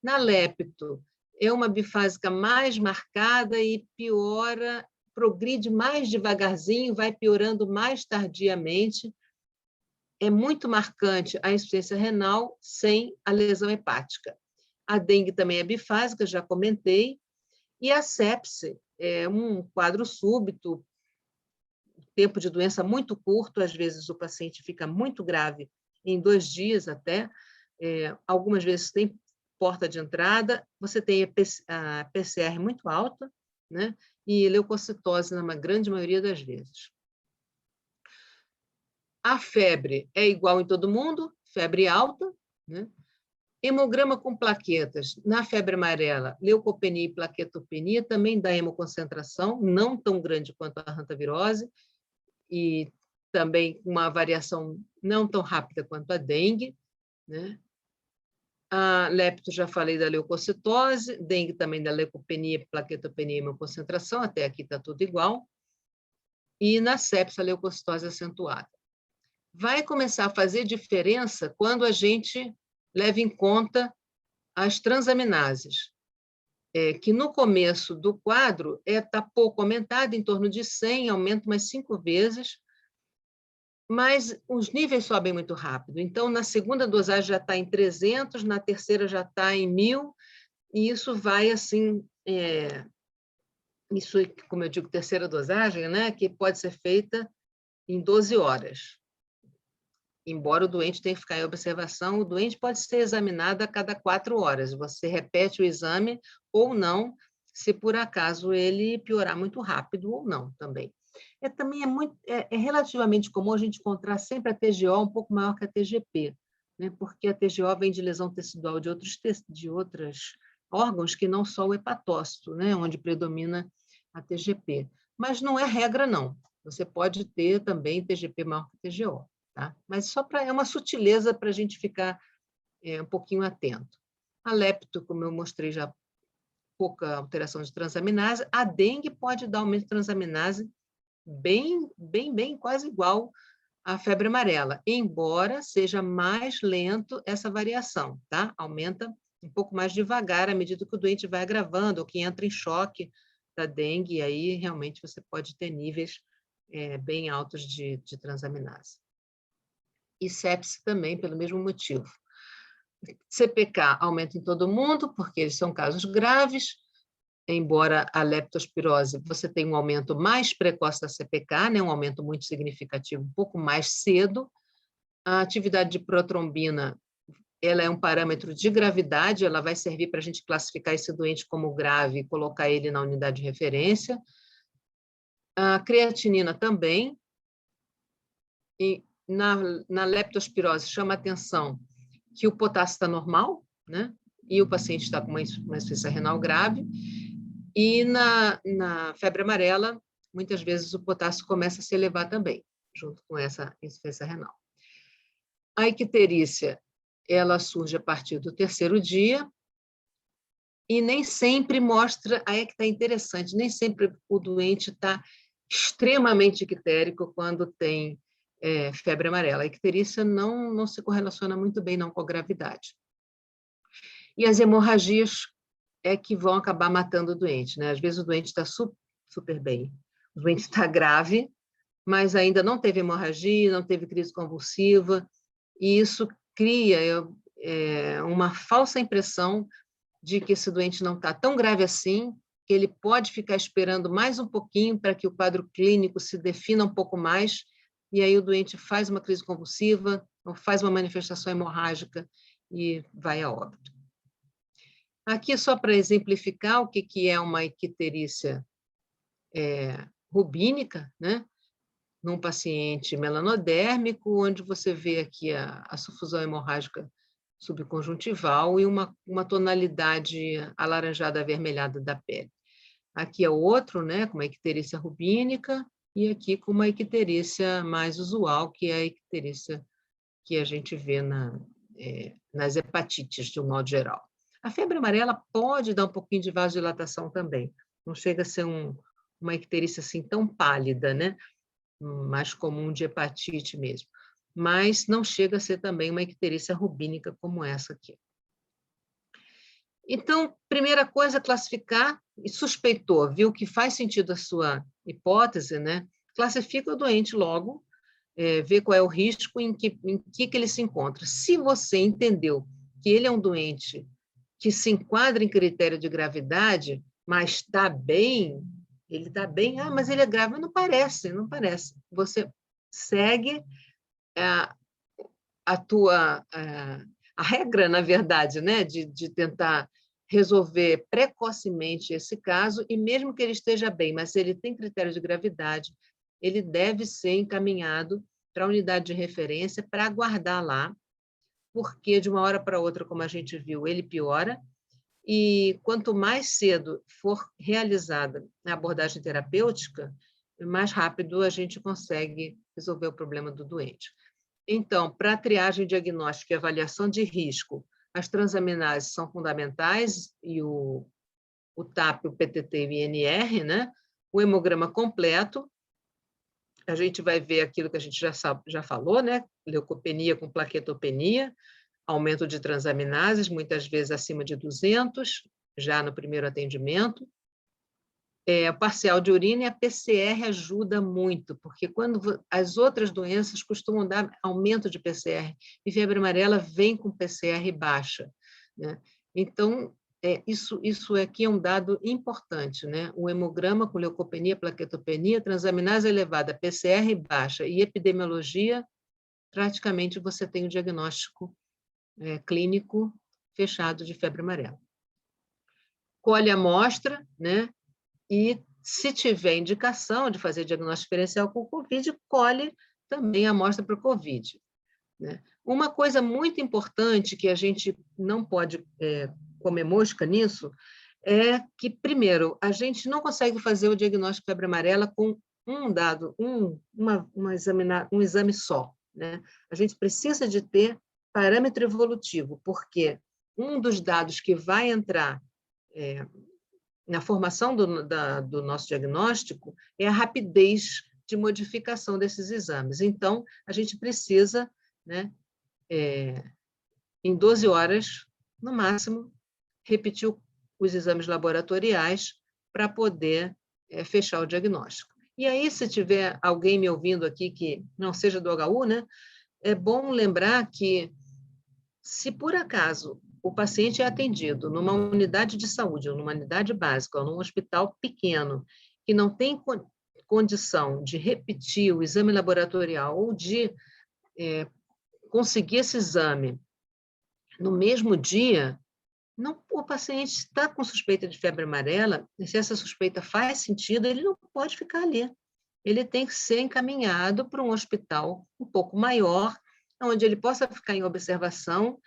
Na lepto, é uma bifásica mais marcada e piora, progride mais devagarzinho, vai piorando mais tardiamente. É muito marcante a insuficiência renal sem a lesão hepática. A dengue também é bifásica, já comentei, e a sepse é um quadro súbito, tempo de doença muito curto, às vezes o paciente fica muito grave em 2 dias até, algumas vezes tem porta de entrada, você tem a PCR muito alta, né? E leucocitose na grande maioria das vezes. A febre é igual em todo mundo, febre alta, né? Hemograma com plaquetas, na febre amarela, leucopenia e plaquetopenia, também dá hemoconcentração, não tão grande quanto a hantavirose, e também uma variação não tão rápida quanto a dengue, né? A lepto, já falei da leucocitose, dengue também da leucopenia, plaquetopenia e hemoconcentração, até aqui está tudo igual. E na sepse, a leucocitose acentuada. Vai começar a fazer diferença quando a gente leva em conta as transaminases, que no começo do quadro está pouco aumentado, em torno de 100, aumenta umas 5 vezes, mas os níveis sobem muito rápido. Então, na segunda dosagem já está em 300, na terceira já está em 1.000, e isso vai assim, isso, como eu digo, terceira dosagem, né, que pode ser feita em 12 horas. Embora o doente tenha que ficar em observação, o doente pode ser examinado a cada 4 horas. Você repete o exame ou não, se por acaso ele piorar muito rápido ou não também. Também é relativamente comum a gente encontrar sempre a TGO um pouco maior que a TGP, né? Porque a TGO vem de lesão tecidual de outros órgãos que não só o hepatócito, né? Onde predomina a TGP. Mas não é regra, não. Você pode ter também TGP maior que TGO. tá? Mas é uma sutileza para a gente ficar um pouquinho atento. A lepto, como eu mostrei já, pouca alteração de transaminase. A dengue pode dar aumento de transaminase bem, quase igual à febre amarela, embora seja mais lento essa variação, tá? Aumenta um pouco mais devagar à medida que o doente vai agravando, ou que entra em choque da dengue, e aí realmente você pode ter níveis bem altos de transaminase. E sepse também, pelo mesmo motivo. CPK aumenta em todo mundo, porque eles são casos graves, embora a leptospirose você tenha um aumento mais precoce da CPK, né, um aumento muito significativo, um pouco mais cedo. A atividade de protrombina, ela é um parâmetro de gravidade, ela vai servir para a gente classificar esse doente como grave e colocar ele na unidade de referência. A creatinina também, e na leptospirose chama atenção que o potássio está normal, né? E o paciente está com uma insuficiência renal grave, e na febre amarela, muitas vezes o potássio começa a se elevar também, junto com essa insuficiência renal. A icterícia, ela surge a partir do 3º dia, e nem sempre mostra, aí é que está interessante, nem sempre o doente está extremamente ictérico quando tem febre amarela. A icterícia não se correlaciona muito bem não com a gravidade. E as hemorragias é que vão acabar matando o doente, né? Às vezes o doente está super bem, o doente está grave, mas ainda não teve hemorragia, não teve crise convulsiva, e isso cria uma falsa impressão de que esse doente não está tão grave assim, que ele pode ficar esperando mais um pouquinho para que o quadro clínico se defina um pouco mais, e aí o doente faz uma crise convulsiva, ou faz uma manifestação hemorrágica e vai a óbito. Aqui, só para exemplificar o que é uma icterícia rubínica, né? Num paciente melanodérmico, onde você vê aqui a sufusão hemorrágica subconjuntival e uma tonalidade alaranjada avermelhada da pele. Aqui é o outro, né, com uma icterícia rubínica, e aqui com uma icterícia mais usual, que é a icterícia que a gente vê nas hepatites, de um modo geral. A febre amarela pode dar um pouquinho de vasodilatação também, não chega a ser uma icterícia assim tão pálida, né, mais comum de hepatite mesmo, mas não chega a ser também uma icterícia rubínica como essa aqui. Então, primeira coisa, classificar, e suspeitou, viu que faz sentido a sua hipótese, né? Classifica o doente logo, vê qual é o risco, em que ele se encontra. Se você entendeu que ele é um doente que se enquadra em critério de gravidade, mas está bem, ele está bem, mas ele é grave, não parece. Você segue a regra, na verdade, né, de tentar resolver precocemente esse caso, e mesmo que ele esteja bem, mas ele tem critério de gravidade, ele deve ser encaminhado para a unidade de referência para aguardar lá, porque de uma hora para outra, como a gente viu, ele piora, e quanto mais cedo for realizada a abordagem terapêutica, mais rápido a gente consegue resolver o problema do doente. Então, para a triagem diagnóstica e avaliação de risco, as transaminases são fundamentais, e o TAP, o PTT e o INR, né? O hemograma completo, a gente vai ver aquilo que a gente já falou, né? Leucopenia com plaquetopenia, aumento de transaminases, muitas vezes acima de 200, já no primeiro atendimento. Parcial de urina, e a PCR ajuda muito, porque quando as outras doenças costumam dar aumento de PCR, e febre amarela vem com PCR baixa, né? Então, isso aqui é um dado importante, né? O hemograma com leucopenia, plaquetopenia, transaminase elevada, PCR baixa e epidemiologia, praticamente você tem o diagnóstico clínico fechado de febre amarela. Colhe a amostra, né? E, se tiver indicação de fazer diagnóstico diferencial com o COVID, colhe também a amostra para o COVID, né? Uma coisa muito importante que a gente não pode comer mosca nisso é que, primeiro, a gente não consegue fazer o diagnóstico de febre amarela com um exame só, né? A gente precisa de ter parâmetro evolutivo, porque um dos dados que vai entrar na formação do nosso diagnóstico é a rapidez de modificação desses exames. Então, a gente precisa, né, em 12 horas, no máximo, repetir os exames laboratoriais para poder fechar o diagnóstico. E aí, se tiver alguém me ouvindo aqui que não seja do HU, né, é bom lembrar que, se por acaso o paciente é atendido numa unidade de saúde, ou numa unidade básica, ou num hospital pequeno, que não tem condição de repetir o exame laboratorial ou de conseguir esse exame no mesmo dia, o paciente está com suspeita de febre amarela, e se essa suspeita faz sentido, ele não pode ficar ali. Ele tem que ser encaminhado para um hospital um pouco maior, onde ele possa ficar em observação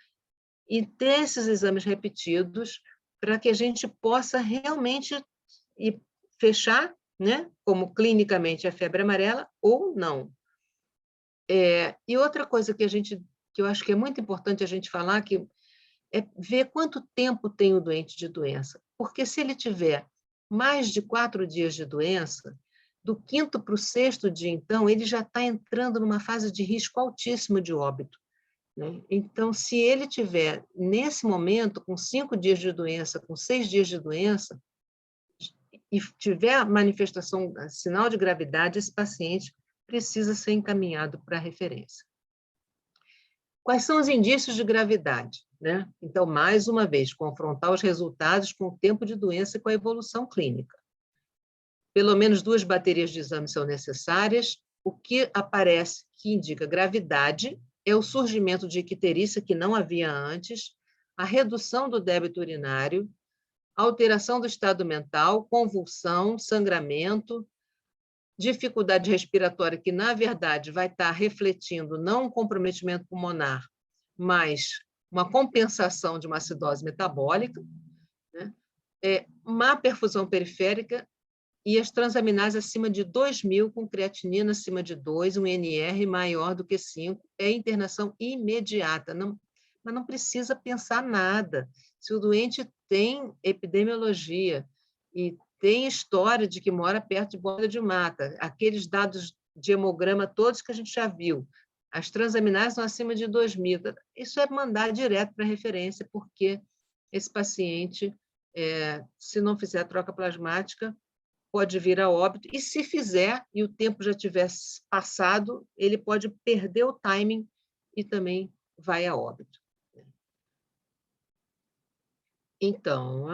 e ter esses exames repetidos para que a gente possa realmente fechar, né, como clinicamente a febre amarela ou não. E outra coisa que eu acho que é muito importante a gente falar, que é ver quanto tempo tem o doente de doença. Porque se ele tiver mais de 4 dias de doença, do 5º para o 6º dia, então, ele já está entrando numa fase de risco altíssimo de óbito, né? Então, se ele tiver, nesse momento, com 5 dias de doença, com 6 dias de doença, e tiver manifestação, sinal de gravidade, esse paciente precisa ser encaminhado para a referência. Quais são os indícios de gravidade, né? Então, mais uma vez, confrontar os resultados com o tempo de doença e com a evolução clínica. Pelo menos 2 baterias de exames são necessárias. O que aparece que indica gravidade é o surgimento de icterícia que não havia antes, a redução do débito urinário, alteração do estado mental, convulsão, sangramento, dificuldade respiratória, que, na verdade, vai estar refletindo não um comprometimento pulmonar, mas uma compensação de uma acidose metabólica, né? Má perfusão periférica e as transaminases acima de 2.000, com creatinina acima de 2, um NR maior do que 5, é internação imediata, mas não precisa pensar nada. Se o doente tem epidemiologia e tem história de que mora perto de borda de mata, aqueles dados de hemograma todos que a gente já viu, as transaminases são acima de 2.000, isso é mandar direto para a referência, porque esse paciente, se não fizer a troca plasmática, pode vir a óbito, e se fizer, e o tempo já tiver passado, ele pode perder o timing e também vai a óbito. Então,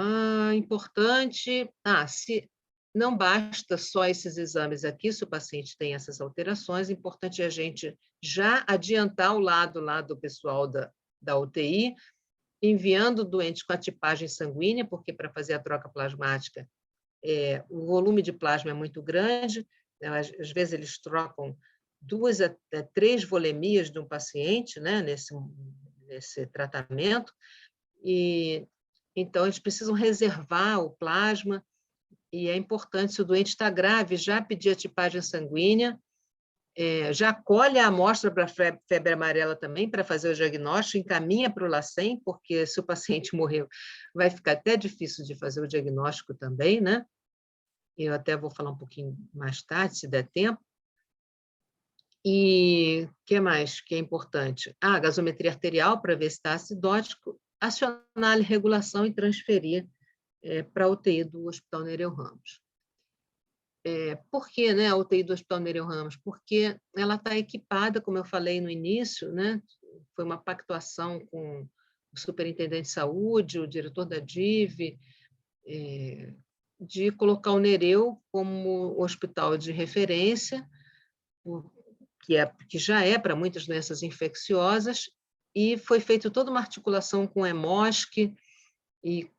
importante... se não basta só esses exames aqui, se o paciente tem essas alterações, é importante a gente já adiantar o lado lá do pessoal da UTI, enviando o doente com a tipagem sanguínea, porque para fazer a troca plasmática, o volume de plasma é muito grande, né? Às vezes eles trocam 2 a 3 volemias de um paciente, né, nesse tratamento, e então eles precisam reservar o plasma, e é importante, se o doente está grave, já pedir a tipagem sanguínea, já colhe a amostra para febre amarela também, para fazer o diagnóstico, encaminha para o LACEN, porque se o paciente morreu, vai ficar até difícil de fazer o diagnóstico também, né? Eu até vou falar um pouquinho mais tarde, se der tempo. E o que mais que é importante? A gasometria arterial, para ver se está acidótico, acionar a regulação e transferir para a UTI do Hospital Nereu Ramos. Por que, né, a UTI do Hospital Nereu Ramos? Porque ela está equipada, como eu falei no início, né, foi uma pactuação com o superintendente de saúde, o diretor da DIV, de colocar o Nereu como hospital de referência, que já é para muitas doenças infecciosas, e foi feita toda uma articulação com o EMOSC e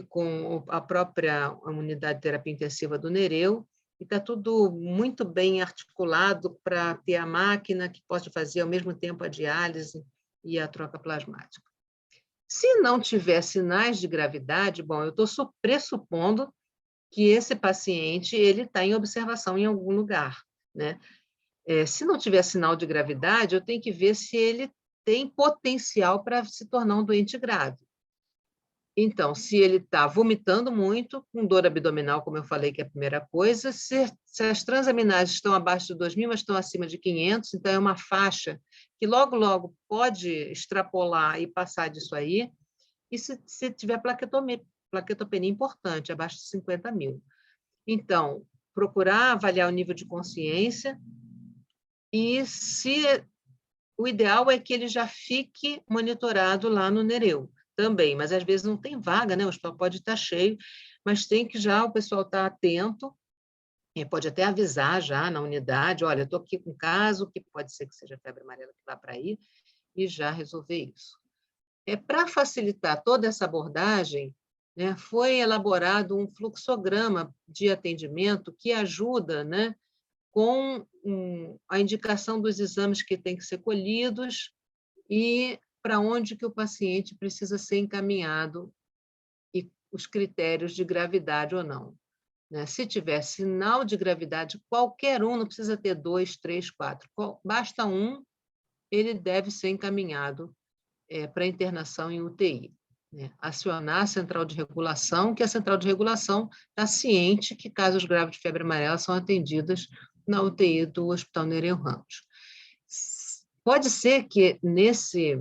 com a própria unidade de terapia intensiva do Nereu, e está tudo muito bem articulado para ter a máquina que pode fazer ao mesmo tempo a diálise e a troca plasmática. Se não tiver sinais de gravidade, bom, eu estou pressupondo que esse paciente está em observação em algum lugar, né? Se não tiver sinal de gravidade, eu tenho que ver se ele tem potencial para se tornar um doente grave. Então, se ele está vomitando muito, com dor abdominal, como eu falei, que é a primeira coisa, se as transaminases estão abaixo de 2.000, mas estão acima de 500, então é uma faixa que logo, logo pode extrapolar e passar disso aí, e se tiver plaquetopenia importante, abaixo de 50.000. Então, procurar avaliar o nível de consciência e o ideal é que ele já fique monitorado lá no Nereu também, mas às vezes não tem vaga, né? O hospital pode estar cheio, mas tem que já o pessoal estar atento, pode até avisar já na unidade, olha, eu estou aqui com um caso, que pode ser que seja febre amarela que vá para aí, e já resolver isso. Para facilitar toda essa abordagem, né, foi elaborado um fluxograma de atendimento que ajuda, né, com a indicação dos exames que têm que ser colhidos e para onde que o paciente precisa ser encaminhado e os critérios de gravidade ou não. Né? Se tiver sinal de gravidade, qualquer um, não precisa ter 2, 3, 4, basta um, ele deve ser encaminhado para internação em UTI. Né? Acionar a central de regulação, que a central de regulação está ciente que casos graves de febre amarela são atendidas na UTI do Hospital Nereu Ramos. Pode ser que nesse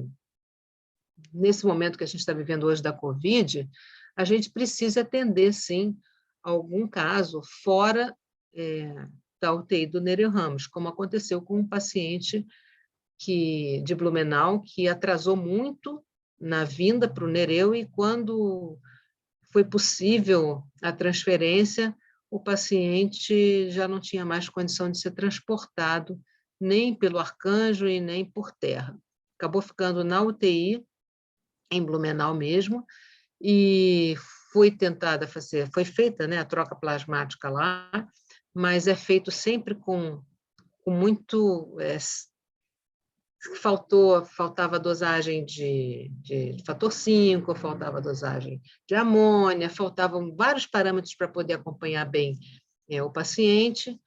momento que a gente está vivendo hoje da Covid, a gente precise atender, sim, algum caso fora da UTI do Nereu Ramos, como aconteceu com um paciente de Blumenau, que atrasou muito na vinda para o Nereu, e quando foi possível a transferência, o paciente já não tinha mais condição de ser transportado, nem pelo Arcanjo e nem por terra. Acabou ficando na UTI, em Blumenau mesmo, e foi feita, né, a troca plasmática lá, mas é feito sempre com muito... faltava dosagem de fator 5, faltava dosagem de amônia, faltavam vários parâmetros para poder acompanhar bem o paciente,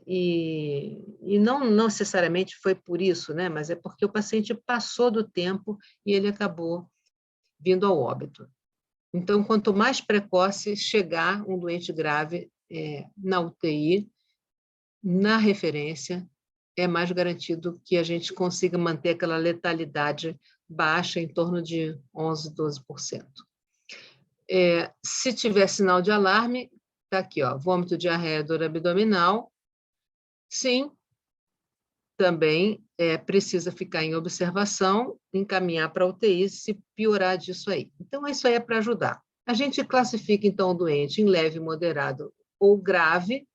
e não necessariamente foi por isso, né, mas é porque o paciente passou do tempo e ele acabou vindo ao óbito. Então, quanto mais precoce chegar um doente grave na UTI, na referência, é mais garantido que a gente consiga manter aquela letalidade baixa, em torno de 11%, 12%. Se tiver sinal de alarme, está aqui, ó, vômito, diarreia, dor abdominal, sim, também precisa ficar em observação, encaminhar para a UTI se piorar disso aí. Então, isso aí é para ajudar. A gente classifica, então, o doente em leve, moderado ou grave,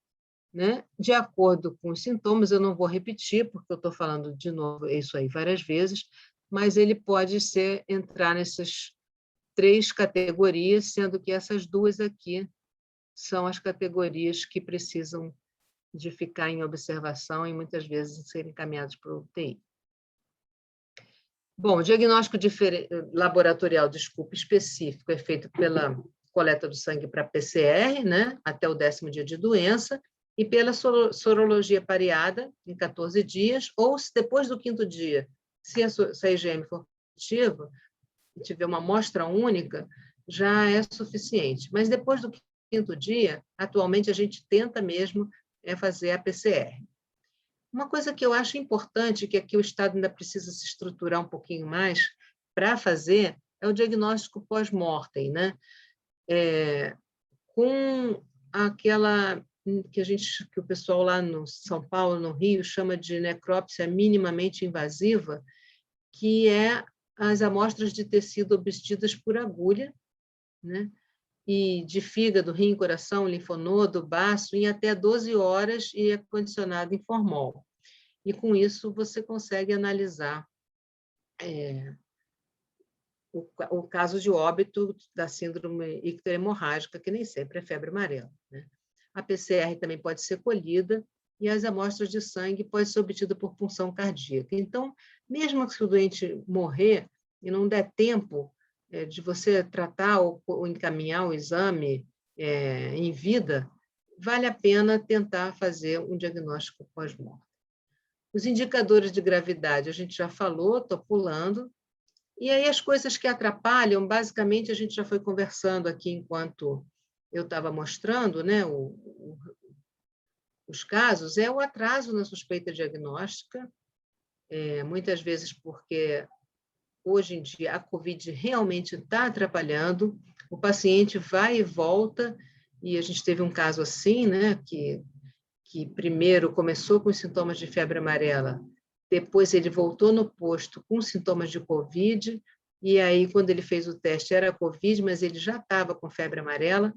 né? De acordo com os sintomas, eu não vou repetir, porque eu estou falando de novo isso aí várias vezes, mas ele pode entrar nessas 3 categorias, sendo que essas 2 aqui são as categorias que precisam de ficar em observação e muitas vezes serem encaminhados para o UTI. Bom, o diagnóstico laboratorial, específico, é feito pela coleta do sangue para PCR, né, até o 10º dia de doença, e pela sorologia pareada, em 14 dias, ou se depois do 5º dia, se a IgM for positiva, e tiver uma amostra única, já é suficiente. Mas depois do 5º dia, atualmente a gente tenta mesmo fazer a PCR. Uma coisa que eu acho importante, que aqui o Estado ainda precisa se estruturar um pouquinho mais para fazer, é o diagnóstico pós-mortem, né? Com aquela que o pessoal lá no São Paulo, no Rio, chama de necrópsia minimamente invasiva, que é as amostras de tecido obtidas por agulha, né? E de fígado, rim, coração, linfonodo, baço, em até 12 horas, e é condicionado em formol. E, com isso, você consegue analisar o caso de óbito da síndrome icterohemorrágica, que nem sempre é febre amarela, né? A PCR também pode ser colhida, e as amostras de sangue podem ser obtidas por punção cardíaca. Então, mesmo que o doente morrer e não der tempo de você tratar ou encaminhar o exame em vida, vale a pena tentar fazer um diagnóstico pós-morte. Os indicadores de gravidade, a gente já falou, estou pulando. E aí as coisas que atrapalham, basicamente, a gente já foi conversando aqui enquanto eu estava mostrando, né, os casos, é o atraso na suspeita diagnóstica, muitas vezes porque hoje em dia a Covid realmente está atrapalhando, o paciente vai e volta, e a gente teve um caso assim, né, que primeiro começou com sintomas de febre amarela, depois ele voltou no posto com sintomas de Covid, e aí quando ele fez o teste era Covid, mas ele já estava com febre amarela,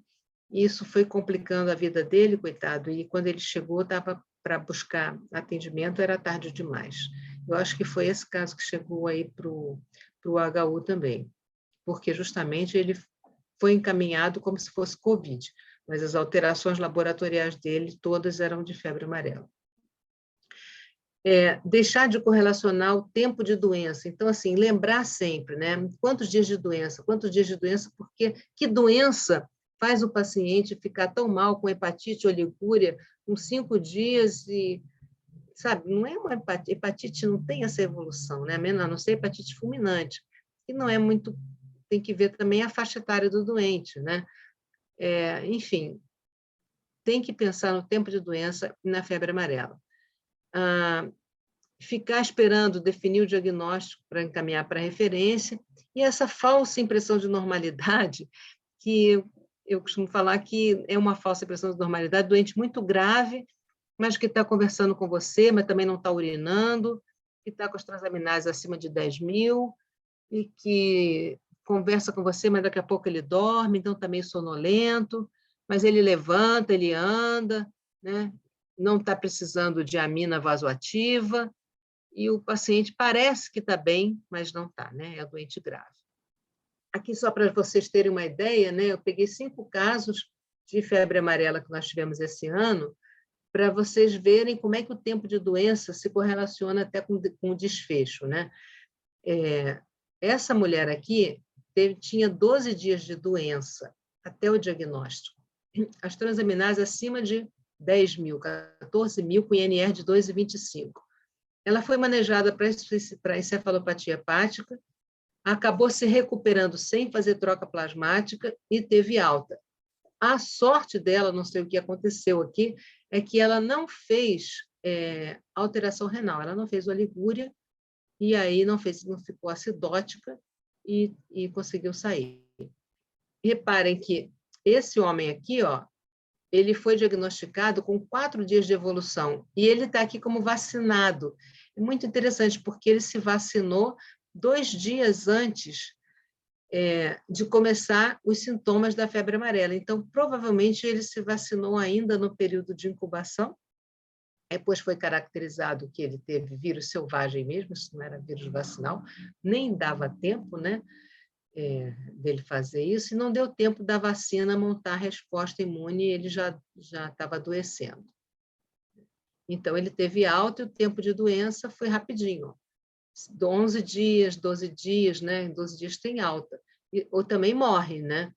e isso foi complicando a vida dele, coitado, e quando ele chegou, estava para buscar atendimento, era tarde demais. Eu acho que foi esse caso que chegou aí para o HU também, porque justamente ele foi encaminhado como se fosse Covid, mas as alterações laboratoriais dele todas eram de febre amarela. Deixar de correlacionar o tempo de doença. Então, assim, lembrar sempre, né? Quantos dias de doença, porque que doença faz o paciente ficar tão mal com hepatite ou ligúria com 5 dias e, sabe, não é uma hepatite não tem essa evolução, né? A não ser hepatite fulminante, que não é muito, tem que ver também a faixa etária do doente, né? Enfim, tem que pensar no tempo de doença e na febre amarela. Ficar esperando definir o diagnóstico para encaminhar para a referência, e essa falsa impressão de normalidade, que eu costumo falar que é uma falsa impressão de normalidade, doente muito grave, mas que está conversando com você, mas também não está urinando, que está com as transaminases acima de 10.000, e que conversa com você, mas daqui a pouco ele dorme, então está meio sonolento, mas ele levanta, ele anda, né? Não está precisando de amina vasoativa, e o paciente parece que está bem, mas não está, né? É doente grave. Aqui, só para vocês terem uma ideia, né? Eu peguei 5 casos de febre amarela que nós tivemos esse ano, para vocês verem como é que o tempo de doença se correlaciona até com o desfecho, né? Essa mulher aqui tinha 12 dias de doença até o diagnóstico. As transaminases acima de 10.000, 14.000, com INR de 2,25. Ela foi manejada para encefalopatia hepática, acabou se recuperando sem fazer troca plasmática e teve alta. A sorte dela, não sei o que aconteceu aqui, é que ela não fez alteração renal, ela não fez oligúria, e aí não ficou acidótica e conseguiu sair. Reparem que esse homem aqui, ó, ele foi diagnosticado com 4 dias de evolução, e ele está aqui como vacinado. É muito interessante, porque ele se vacinou 2 dias antes de começar os sintomas da febre amarela. Então, provavelmente, ele se vacinou ainda no período de incubação, depois foi caracterizado que ele teve vírus selvagem mesmo, isso não era vírus vacinal, nem dava tempo, né, dele fazer isso, e não deu tempo da vacina montar a resposta imune, e ele já estava adoecendo. Então, ele teve alta e o tempo de doença foi rapidinho. 11 dias, 12 dias, né? Em 12 dias tem alta. Ou também morre, né?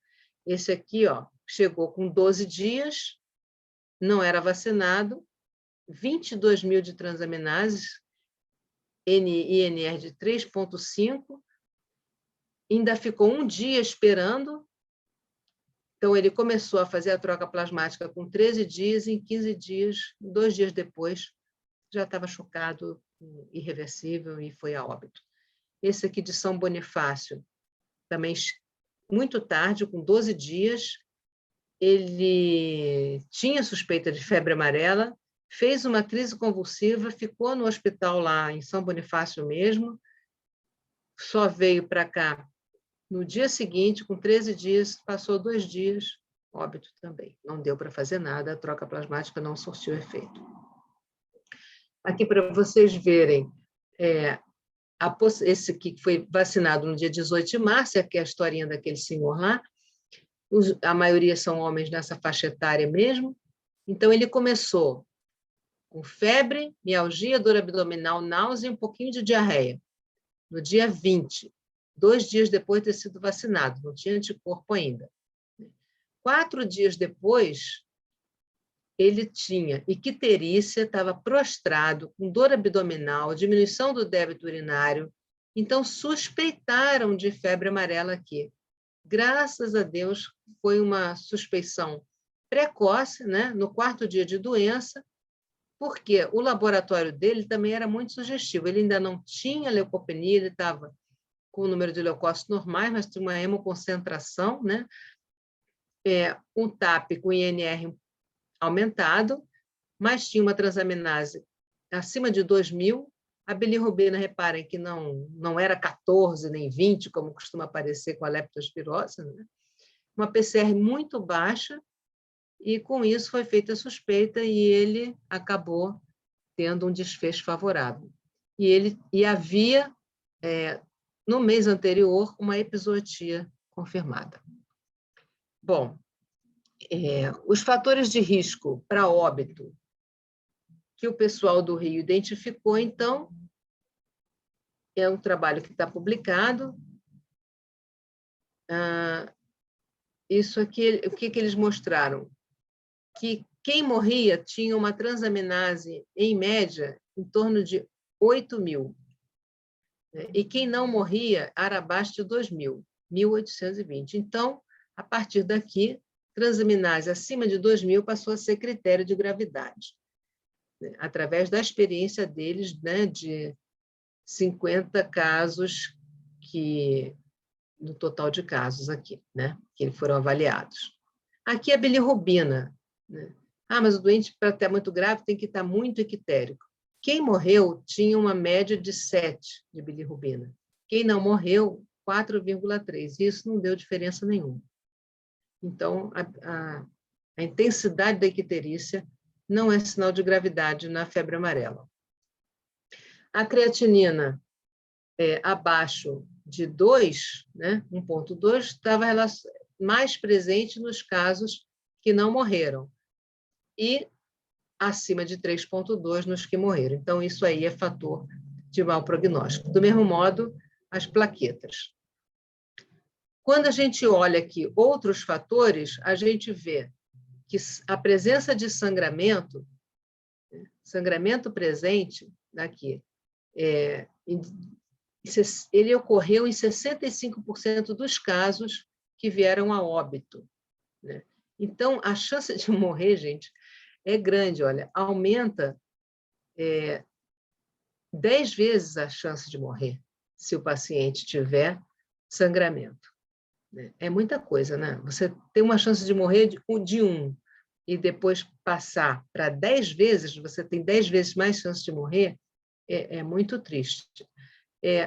Esse aqui, ó, chegou com 12 dias, não era vacinado, 22.000 de transaminases, INR de 3,5, ainda ficou 1 dia esperando. Então, ele começou a fazer a troca plasmática com 13 dias, e em 15 dias, 2 dias depois, já estava chocado, irreversível, e foi a óbito. Esse aqui de São Bonifácio, também muito tarde, com 12 dias, ele tinha suspeita de febre amarela, fez uma crise convulsiva, ficou no hospital lá em São Bonifácio mesmo, só veio para cá no dia seguinte, com 13 dias, passou 2 dias, óbito também. Não deu para fazer nada, a troca plasmática não surtiu efeito. Aqui para vocês verem, esse aqui que foi vacinado no dia 18 de março, aqui é a historinha daquele senhor lá, a maioria são homens nessa faixa etária mesmo, então ele começou com febre, mialgia, dor abdominal, náusea e um pouquinho de diarreia, no dia 20, 2 dias depois de ter sido vacinado, não tinha anticorpo ainda. 4 dias depois, ele tinha icterícia, estava prostrado, com dor abdominal, diminuição do débito urinário. Então, suspeitaram de febre amarela aqui. Graças a Deus, foi uma suspeição precoce, né? No 4º dia de doença, porque o laboratório dele também era muito sugestivo. Ele ainda não tinha leucopenia, ele estava com o número de leucócitos normais, mas tinha uma hemoconcentração, né? Um TAP com INR aumentado, mas tinha uma transaminase acima de 2.000. A bilirrubina, reparem que não era 14 nem 20, como costuma aparecer com a leptospirose, né? Uma PCR muito baixa, e com isso foi feita a suspeita e ele acabou tendo um desfecho favorável. E havia, no mês anterior, uma epizootia confirmada. Bom, os fatores de risco para óbito que o pessoal do Rio identificou, então, é um trabalho que está publicado. Isso aqui, o que eles mostraram? Que quem morria tinha uma transaminase, em média, em torno de 8.000. E quem não morria era abaixo de 2.000, 1.820. Então, a partir daqui, transaminase acima de 2.000 passou a ser critério de gravidade, né? Através da experiência deles, né, de 50 casos no total de casos aqui, né, que foram avaliados. Aqui a bilirrubina, né? Mas o doente, para estar muito grave, tem que estar muito ictérico. Quem morreu tinha uma média de 7 de bilirrubina. Quem não morreu, 4,3. Isso não deu diferença nenhuma. Então, a intensidade da icterícia não é sinal de gravidade na febre amarela. A creatinina abaixo de 2, né, 1,2, estava mais presente nos casos que não morreram, e acima de 3,2 nos que morreram. Então, isso aí é fator de mau prognóstico. Do mesmo modo, as plaquetas. Quando a gente olha aqui outros fatores, a gente vê que a presença de sangramento presente aqui, ele ocorreu em 65% dos casos que vieram a óbito, né? Então, a chance de morrer, gente, é grande. Olha, aumenta 10 vezes a chance de morrer se o paciente tiver sangramento, né? É muita coisa, né? Você tem uma chance de morrer de 1 e depois passar para 10 vezes, você tem 10 vezes mais chance de morrer, é muito triste.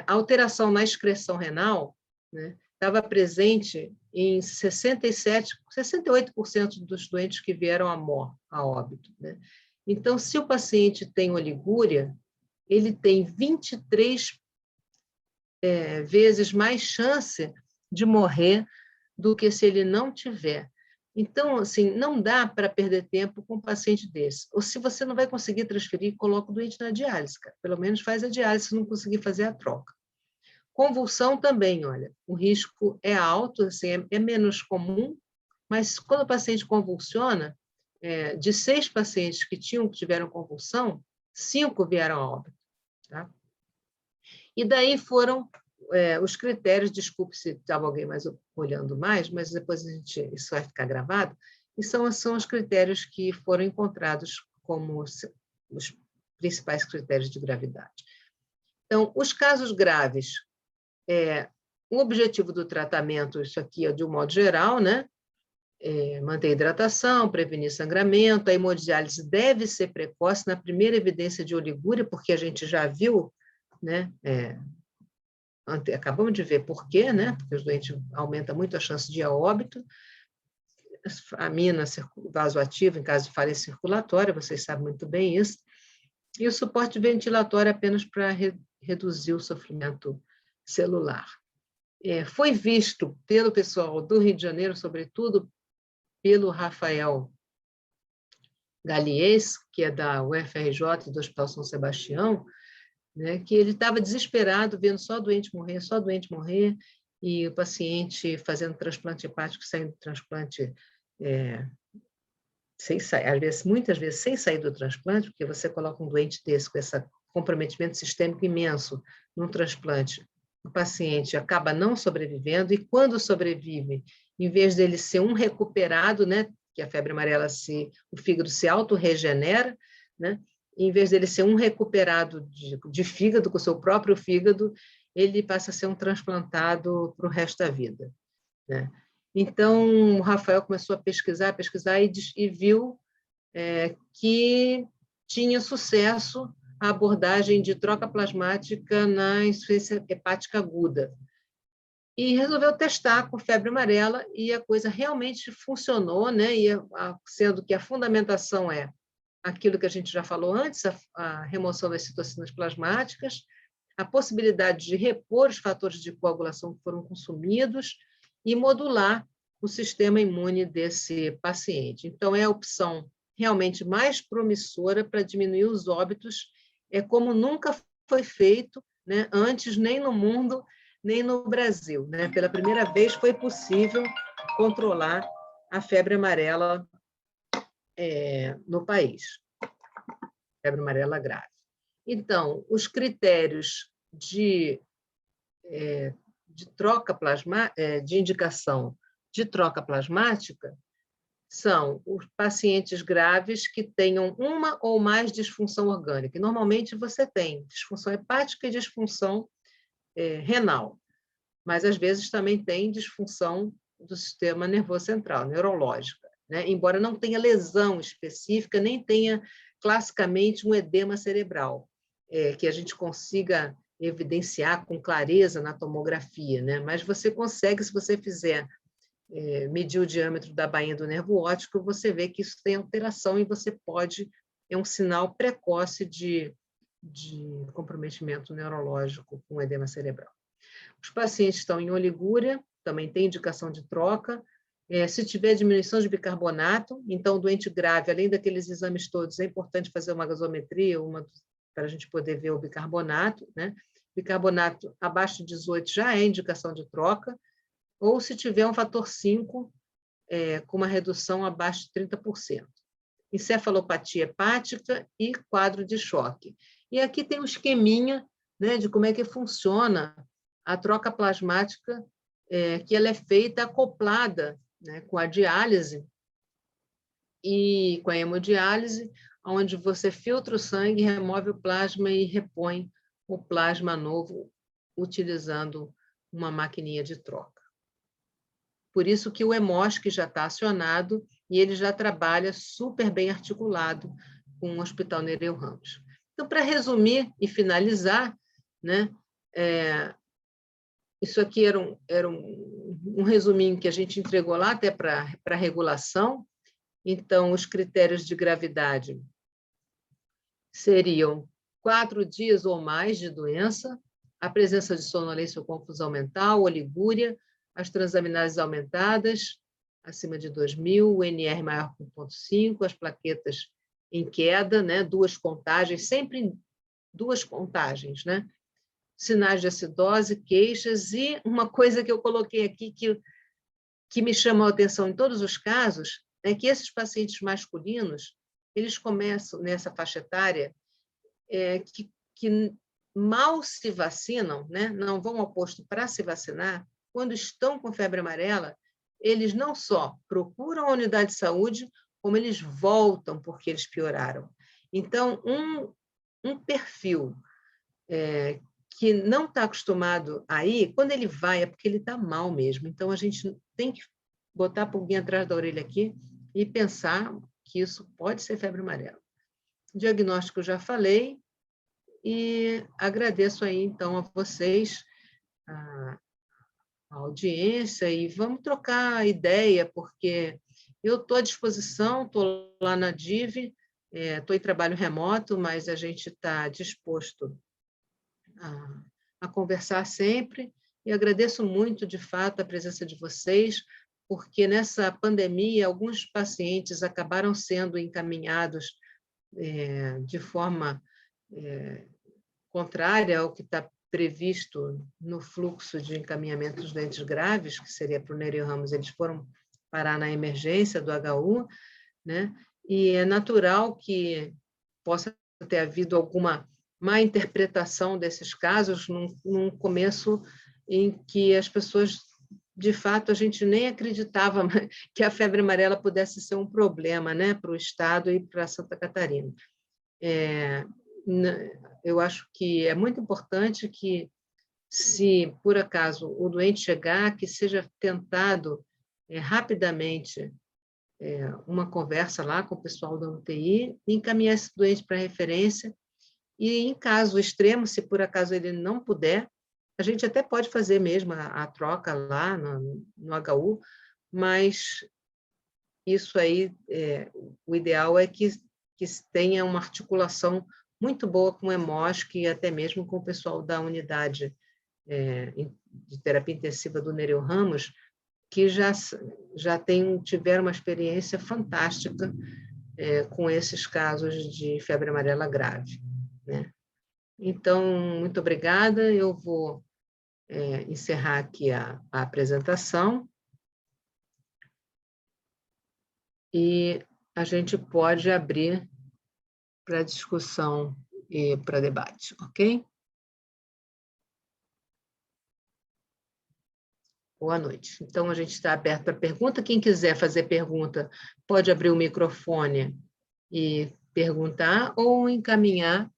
A alteração na excreção renal, né, estava presente em 68% dos doentes que vieram a óbito, né? Então, se o paciente tem oligúria, ele tem 23 vezes mais chance de morrer do que se ele não tiver. Então, assim, não dá para perder tempo com um paciente desse. Ou se você não vai conseguir transferir, coloca o doente na diálise, cara. Pelo menos faz a diálise se não conseguir fazer a troca. Convulsão também, olha, o risco é alto, assim, é menos comum, mas quando o paciente convulsiona, de 6 pacientes que tiveram convulsão, 5 vieram a óbito, tá? E daí foram os critérios, desculpe se estava alguém mais olhando mais, mas depois isso vai ficar gravado, e são os critérios que foram encontrados como os principais critérios de gravidade. Então, os casos graves, o objetivo do tratamento, isso aqui é de um modo geral, né? Manter a hidratação, prevenir sangramento, a hemodiálise deve ser precoce na primeira evidência de oligúria, porque a gente já viu, né? Acabamos de ver por quê, né? Porque os doentes aumenta muito a chance de ir a óbito. Amina vasoativa em caso de falência circulatória, vocês sabem muito bem isso. E o suporte ventilatório apenas para reduzir o sofrimento celular. Foi visto pelo pessoal do Rio de Janeiro, sobretudo pelo Rafael Galies, que é da UFRJ, do Hospital São Sebastião, né, que ele estava desesperado, vendo só doente morrer, e o paciente fazendo transplante hepático, saindo transplante muitas vezes sem sair do transplante, porque você coloca um doente desse com esse comprometimento sistêmico imenso num transplante, o paciente acaba não sobrevivendo, e quando sobrevive, em vez dele ser um recuperado, né, que a febre amarela, o fígado se autorregenera, né, em vez dele ser um recuperado de fígado, com o seu próprio fígado, ele passa a ser um transplantado para o resto da vida, né? Então, o Rafael começou a pesquisar e viu que tinha sucesso a abordagem de troca plasmática na insuficiência hepática aguda. E resolveu testar com febre amarela, e a coisa realmente funcionou, né? Sendo que a fundamentação é aquilo que a gente já falou antes, a remoção das citocinas plasmáticas, a possibilidade de repor os fatores de coagulação que foram consumidos e modular o sistema imune desse paciente. Então, é a opção realmente mais promissora para diminuir os óbitos, como nunca foi feito, né, antes, nem no mundo, nem no Brasil, né? Pela primeira vez foi possível controlar a febre amarela no país, febre amarela grave. Então, os critérios de troca de indicação de troca plasmática são os pacientes graves que tenham uma ou mais disfunção orgânica. E, normalmente, você tem disfunção hepática e disfunção renal, mas, às vezes, também tem disfunção do sistema nervoso central, neurológica, né? Embora não tenha lesão específica, nem tenha, classicamente, um edema cerebral, que a gente consiga evidenciar com clareza na tomografia, né? Mas você consegue, se você fizer medir o diâmetro da bainha do nervo óptico, você vê que isso tem alteração e você pode, é um sinal precoce de comprometimento neurológico com edema cerebral. Os pacientes estão em oligúria, também tem indicação de troca. Se tiver diminuição de bicarbonato, então, doente grave, além daqueles exames todos, é importante fazer uma gasometria, para a gente poder ver o bicarbonato, né? Bicarbonato abaixo de 18 já é indicação de troca, ou se tiver um fator 5, com uma redução abaixo de 30%. Encefalopatia hepática e quadro de choque. E aqui tem um esqueminha, né, de como é que funciona a troca plasmática, que ela é feita acoplada, né, com a diálise e com a hemodiálise, onde você filtra o sangue, remove o plasma e repõe o plasma novo utilizando uma maquininha de troca. Por isso que o EMOSC já está acionado e ele já trabalha super bem articulado com o Hospital Nereu Ramos. Então, para resumir e finalizar, né, isso aqui era um resuminho que a gente entregou lá até para a regulação. Então, os critérios de gravidade seriam 4 dias ou mais de doença, a presença de sonolência ou confusão mental, oligúria, as transaminases aumentadas, acima de 2.000, o NR maior que 1,5, as plaquetas em queda, né? 2 contagens, sempre 2 contagens, né? Sinais de acidose, queixas, e uma coisa que eu coloquei aqui que me chamou a atenção em todos os casos é que esses pacientes masculinos, eles começam nessa faixa etária que mal se vacinam, né? Não vão ao posto para se vacinar. Quando estão com febre amarela, eles não só procuram a unidade de saúde, como eles voltam porque eles pioraram. Então, um perfil que não está acostumado a ir, quando ele vai, é porque ele está mal mesmo. Então, a gente tem que botar a pulguinha atrás da orelha aqui e pensar que isso pode ser febre amarela. Diagnóstico eu já falei, e agradeço aí, então, a vocês, a audiência, e vamos trocar ideia, porque eu estou à disposição, estou lá na DIV, estou em trabalho remoto, mas a gente está disposto a conversar sempre, e agradeço muito, de fato, a presença de vocês, porque nessa pandemia, alguns pacientes acabaram sendo encaminhados de forma contrária ao que está previsto no fluxo de encaminhamento dos doentes graves, que seria para o Nereu Ramos, eles foram parar na emergência do HU, né? e é natural que possa ter havido alguma má interpretação desses casos num começo em que as pessoas, de fato, a gente nem acreditava que a febre amarela pudesse ser um problema, né, para o Estado e para Santa Catarina. Eu acho que é muito importante que, se por acaso o doente chegar, que seja tentado rapidamente uma conversa lá com o pessoal da UTI, encaminhar esse doente para referência, e em caso extremo, se por acaso ele não puder, a gente até pode fazer mesmo a troca lá no HU, mas isso aí, o ideal é que tenha uma articulação muito boa com o EMOSC e até mesmo com o pessoal da unidade de terapia intensiva do Nereu Ramos, que já tiveram uma experiência fantástica com esses casos de febre amarela grave, né? Então, muito obrigada. Eu vou encerrar aqui a apresentação e a gente pode abrir para discussão e para debate, ok? Boa noite. Então, a gente está aberto para pergunta. Quem quiser fazer pergunta, pode abrir o microfone e perguntar ou encaminhar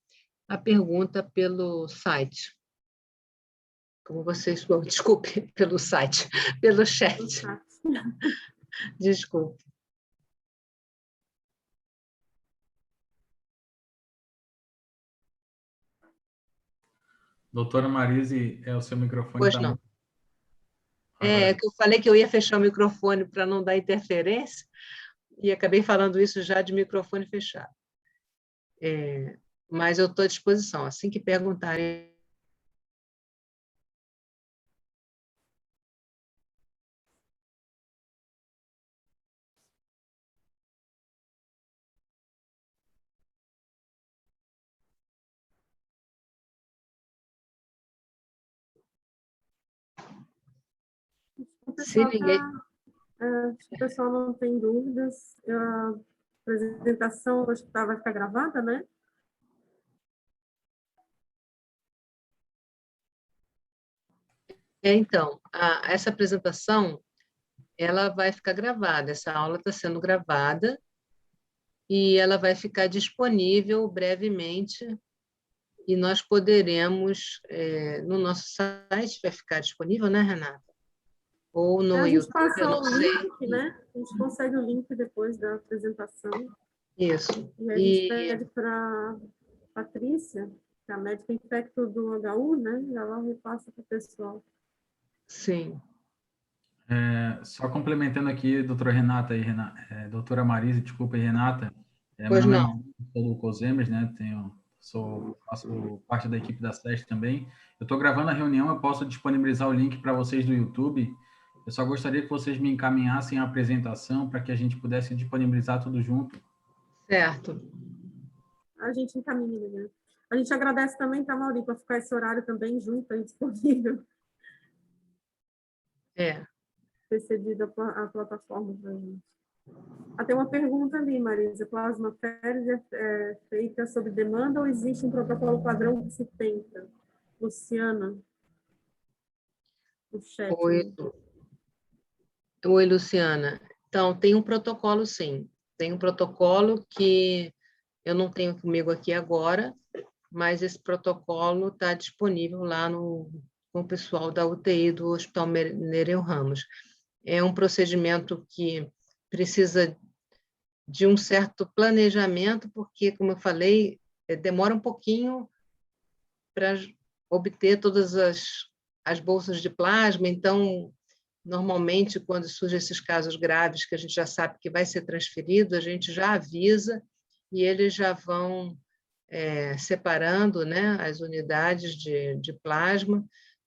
a pergunta pelo site. Como vocês... Desculpe, pelo site, pelo chat. Desculpe. Doutora Marise, o seu microfone Pois está não. Agora... Que eu falei que eu ia fechar o microfone para não dar interferência, e acabei falando isso já de microfone fechado. Mas eu estou à disposição, assim que perguntarem. Se ninguém... Acho que o pessoal não tem dúvidas. A apresentação acho que vai ficar gravada, né? Então, essa apresentação ela vai ficar gravada, essa aula está sendo gravada e ela vai ficar disponível brevemente e nós poderemos, no nosso site, vai ficar disponível, né, Renata? Ou no YouTube, eu não sei. Link, né? A gente consegue o link depois da apresentação. Isso. E a gente pede para a Patrícia, que é a médica infecto do HU, né? E ela repassa para o pessoal. Sim. Só complementando aqui, doutora Renata e doutora Marise, desculpa, e Renata. Pois meu não. nome é sou do COSEMES, né? Faço parte da equipe da SESC também. Eu estou gravando a reunião, eu posso disponibilizar o link para vocês do YouTube. Eu só gostaria que vocês me encaminhassem a apresentação para que a gente pudesse disponibilizar tudo junto. Certo. A gente encaminha, né? A gente agradece também, tá, Mauri, para ficar esse horário também junto aí disponível. Ter cedido a plataforma para a gente. Tem uma pergunta ali, Marisa. Plasmaférese é feita sob demanda ou existe um protocolo padrão que se tenta? Luciana, no chat. Oi, Luciana. Então, tem um protocolo, sim. Tem um protocolo que eu não tenho comigo aqui agora, mas esse protocolo está disponível lá com o pessoal da UTI do Hospital Nereu Ramos. É um procedimento que precisa de um certo planejamento, porque, como eu falei, demora um pouquinho para obter todas as bolsas de plasma, então, normalmente, quando surgem esses casos graves, que a gente já sabe que vai ser transferido, a gente já avisa e eles já vão separando, né, as unidades de plasma.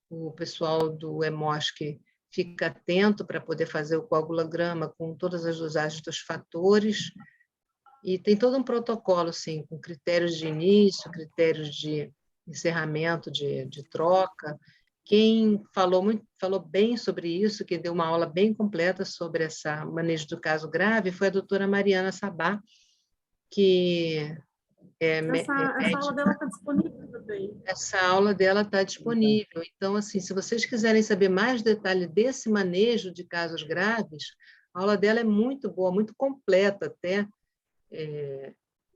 O pessoal do EMOSC fica atento para poder fazer o coagulograma com todas as dosagens dos fatores, e tem todo um protocolo, sim, com critérios de início, critérios de encerramento de troca. Quem falou bem sobre isso, que deu uma aula bem completa sobre esse manejo do caso grave, foi a doutora Mariana Sabá, que Essa aula dela está disponível também. essa aula dela está disponível. Então, assim, se vocês quiserem saber mais detalhe desse manejo de casos graves, a aula dela é muito boa, muito completa até,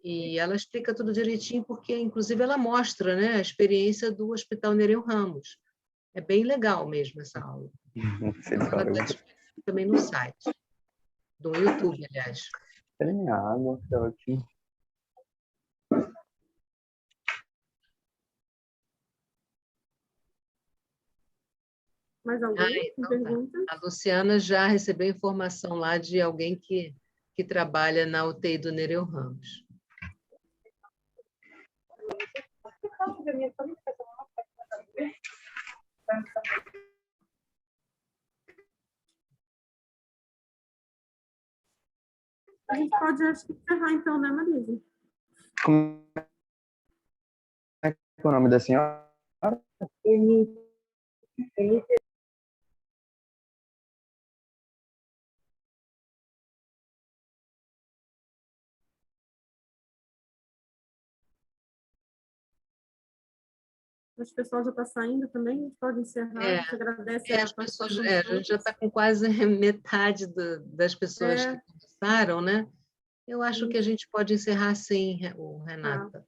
e ela explica tudo direitinho, porque, inclusive, ela mostra, né, a experiência do Hospital Nereu Ramos. É bem legal mesmo essa aula. Ela está disponível também no site, do YouTube, aliás. Tem água, que ótimo. Mais alguém com pergunta? Tá. A Luciana já recebeu informação lá de alguém que trabalha na UTI do Nereu Ramos. A gente pode, acho que, encerrar então, né, Marisa? Como é que é o nome da senhora? Acho que o pessoal já está saindo também, a gente pode encerrar. A gente agradece a As pessoas, participação de a gente já está com quase metade das pessoas que começaram, né? Eu acho que a gente pode encerrar sim, Renata.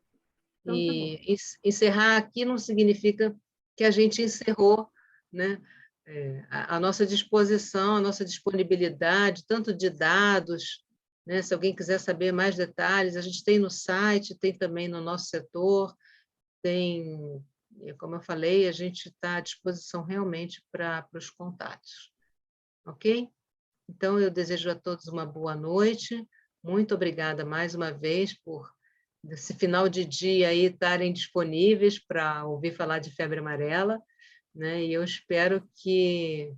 Então, E encerrar aqui não significa que a gente encerrou, né? A nossa disposição, a nossa disponibilidade, tanto de dados, né? Se alguém quiser saber mais detalhes, a gente tem no site, tem também no nosso setor, tem, como eu falei, a gente está à disposição realmente para os contatos. Ok? Então, eu desejo a todos uma boa noite. Muito obrigada mais uma vez por, nesse final de dia, aí estarem disponíveis para ouvir falar de febre amarela, né? E eu espero que...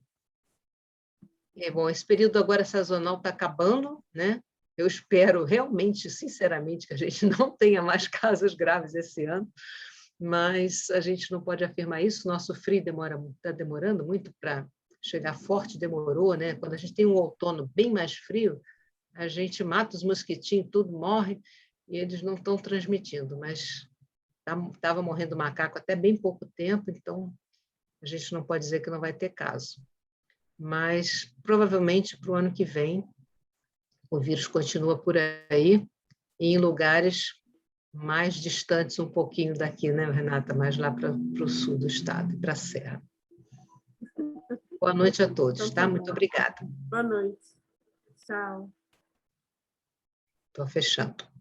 bom, esse período agora sazonal está acabando, né? Eu espero realmente, sinceramente, que a gente não tenha mais casos graves esse ano, mas a gente não pode afirmar isso. Nosso frio está demorando muito para chegar forte, demorou, né? Quando a gente tem um outono bem mais frio, a gente mata os mosquitinhos, tudo morre, e eles não estão transmitindo, mas estava morrendo macaco até bem pouco tempo, então a gente não pode dizer que não vai ter caso. Mas, provavelmente, para o ano que vem, o vírus continua por aí, e em lugares mais distantes um pouquinho daqui, né, Renata? Mais lá para o sul do estado, para a Serra. Boa noite a todos, tá? Muito obrigada. Boa noite. Tchau. Estou fechando.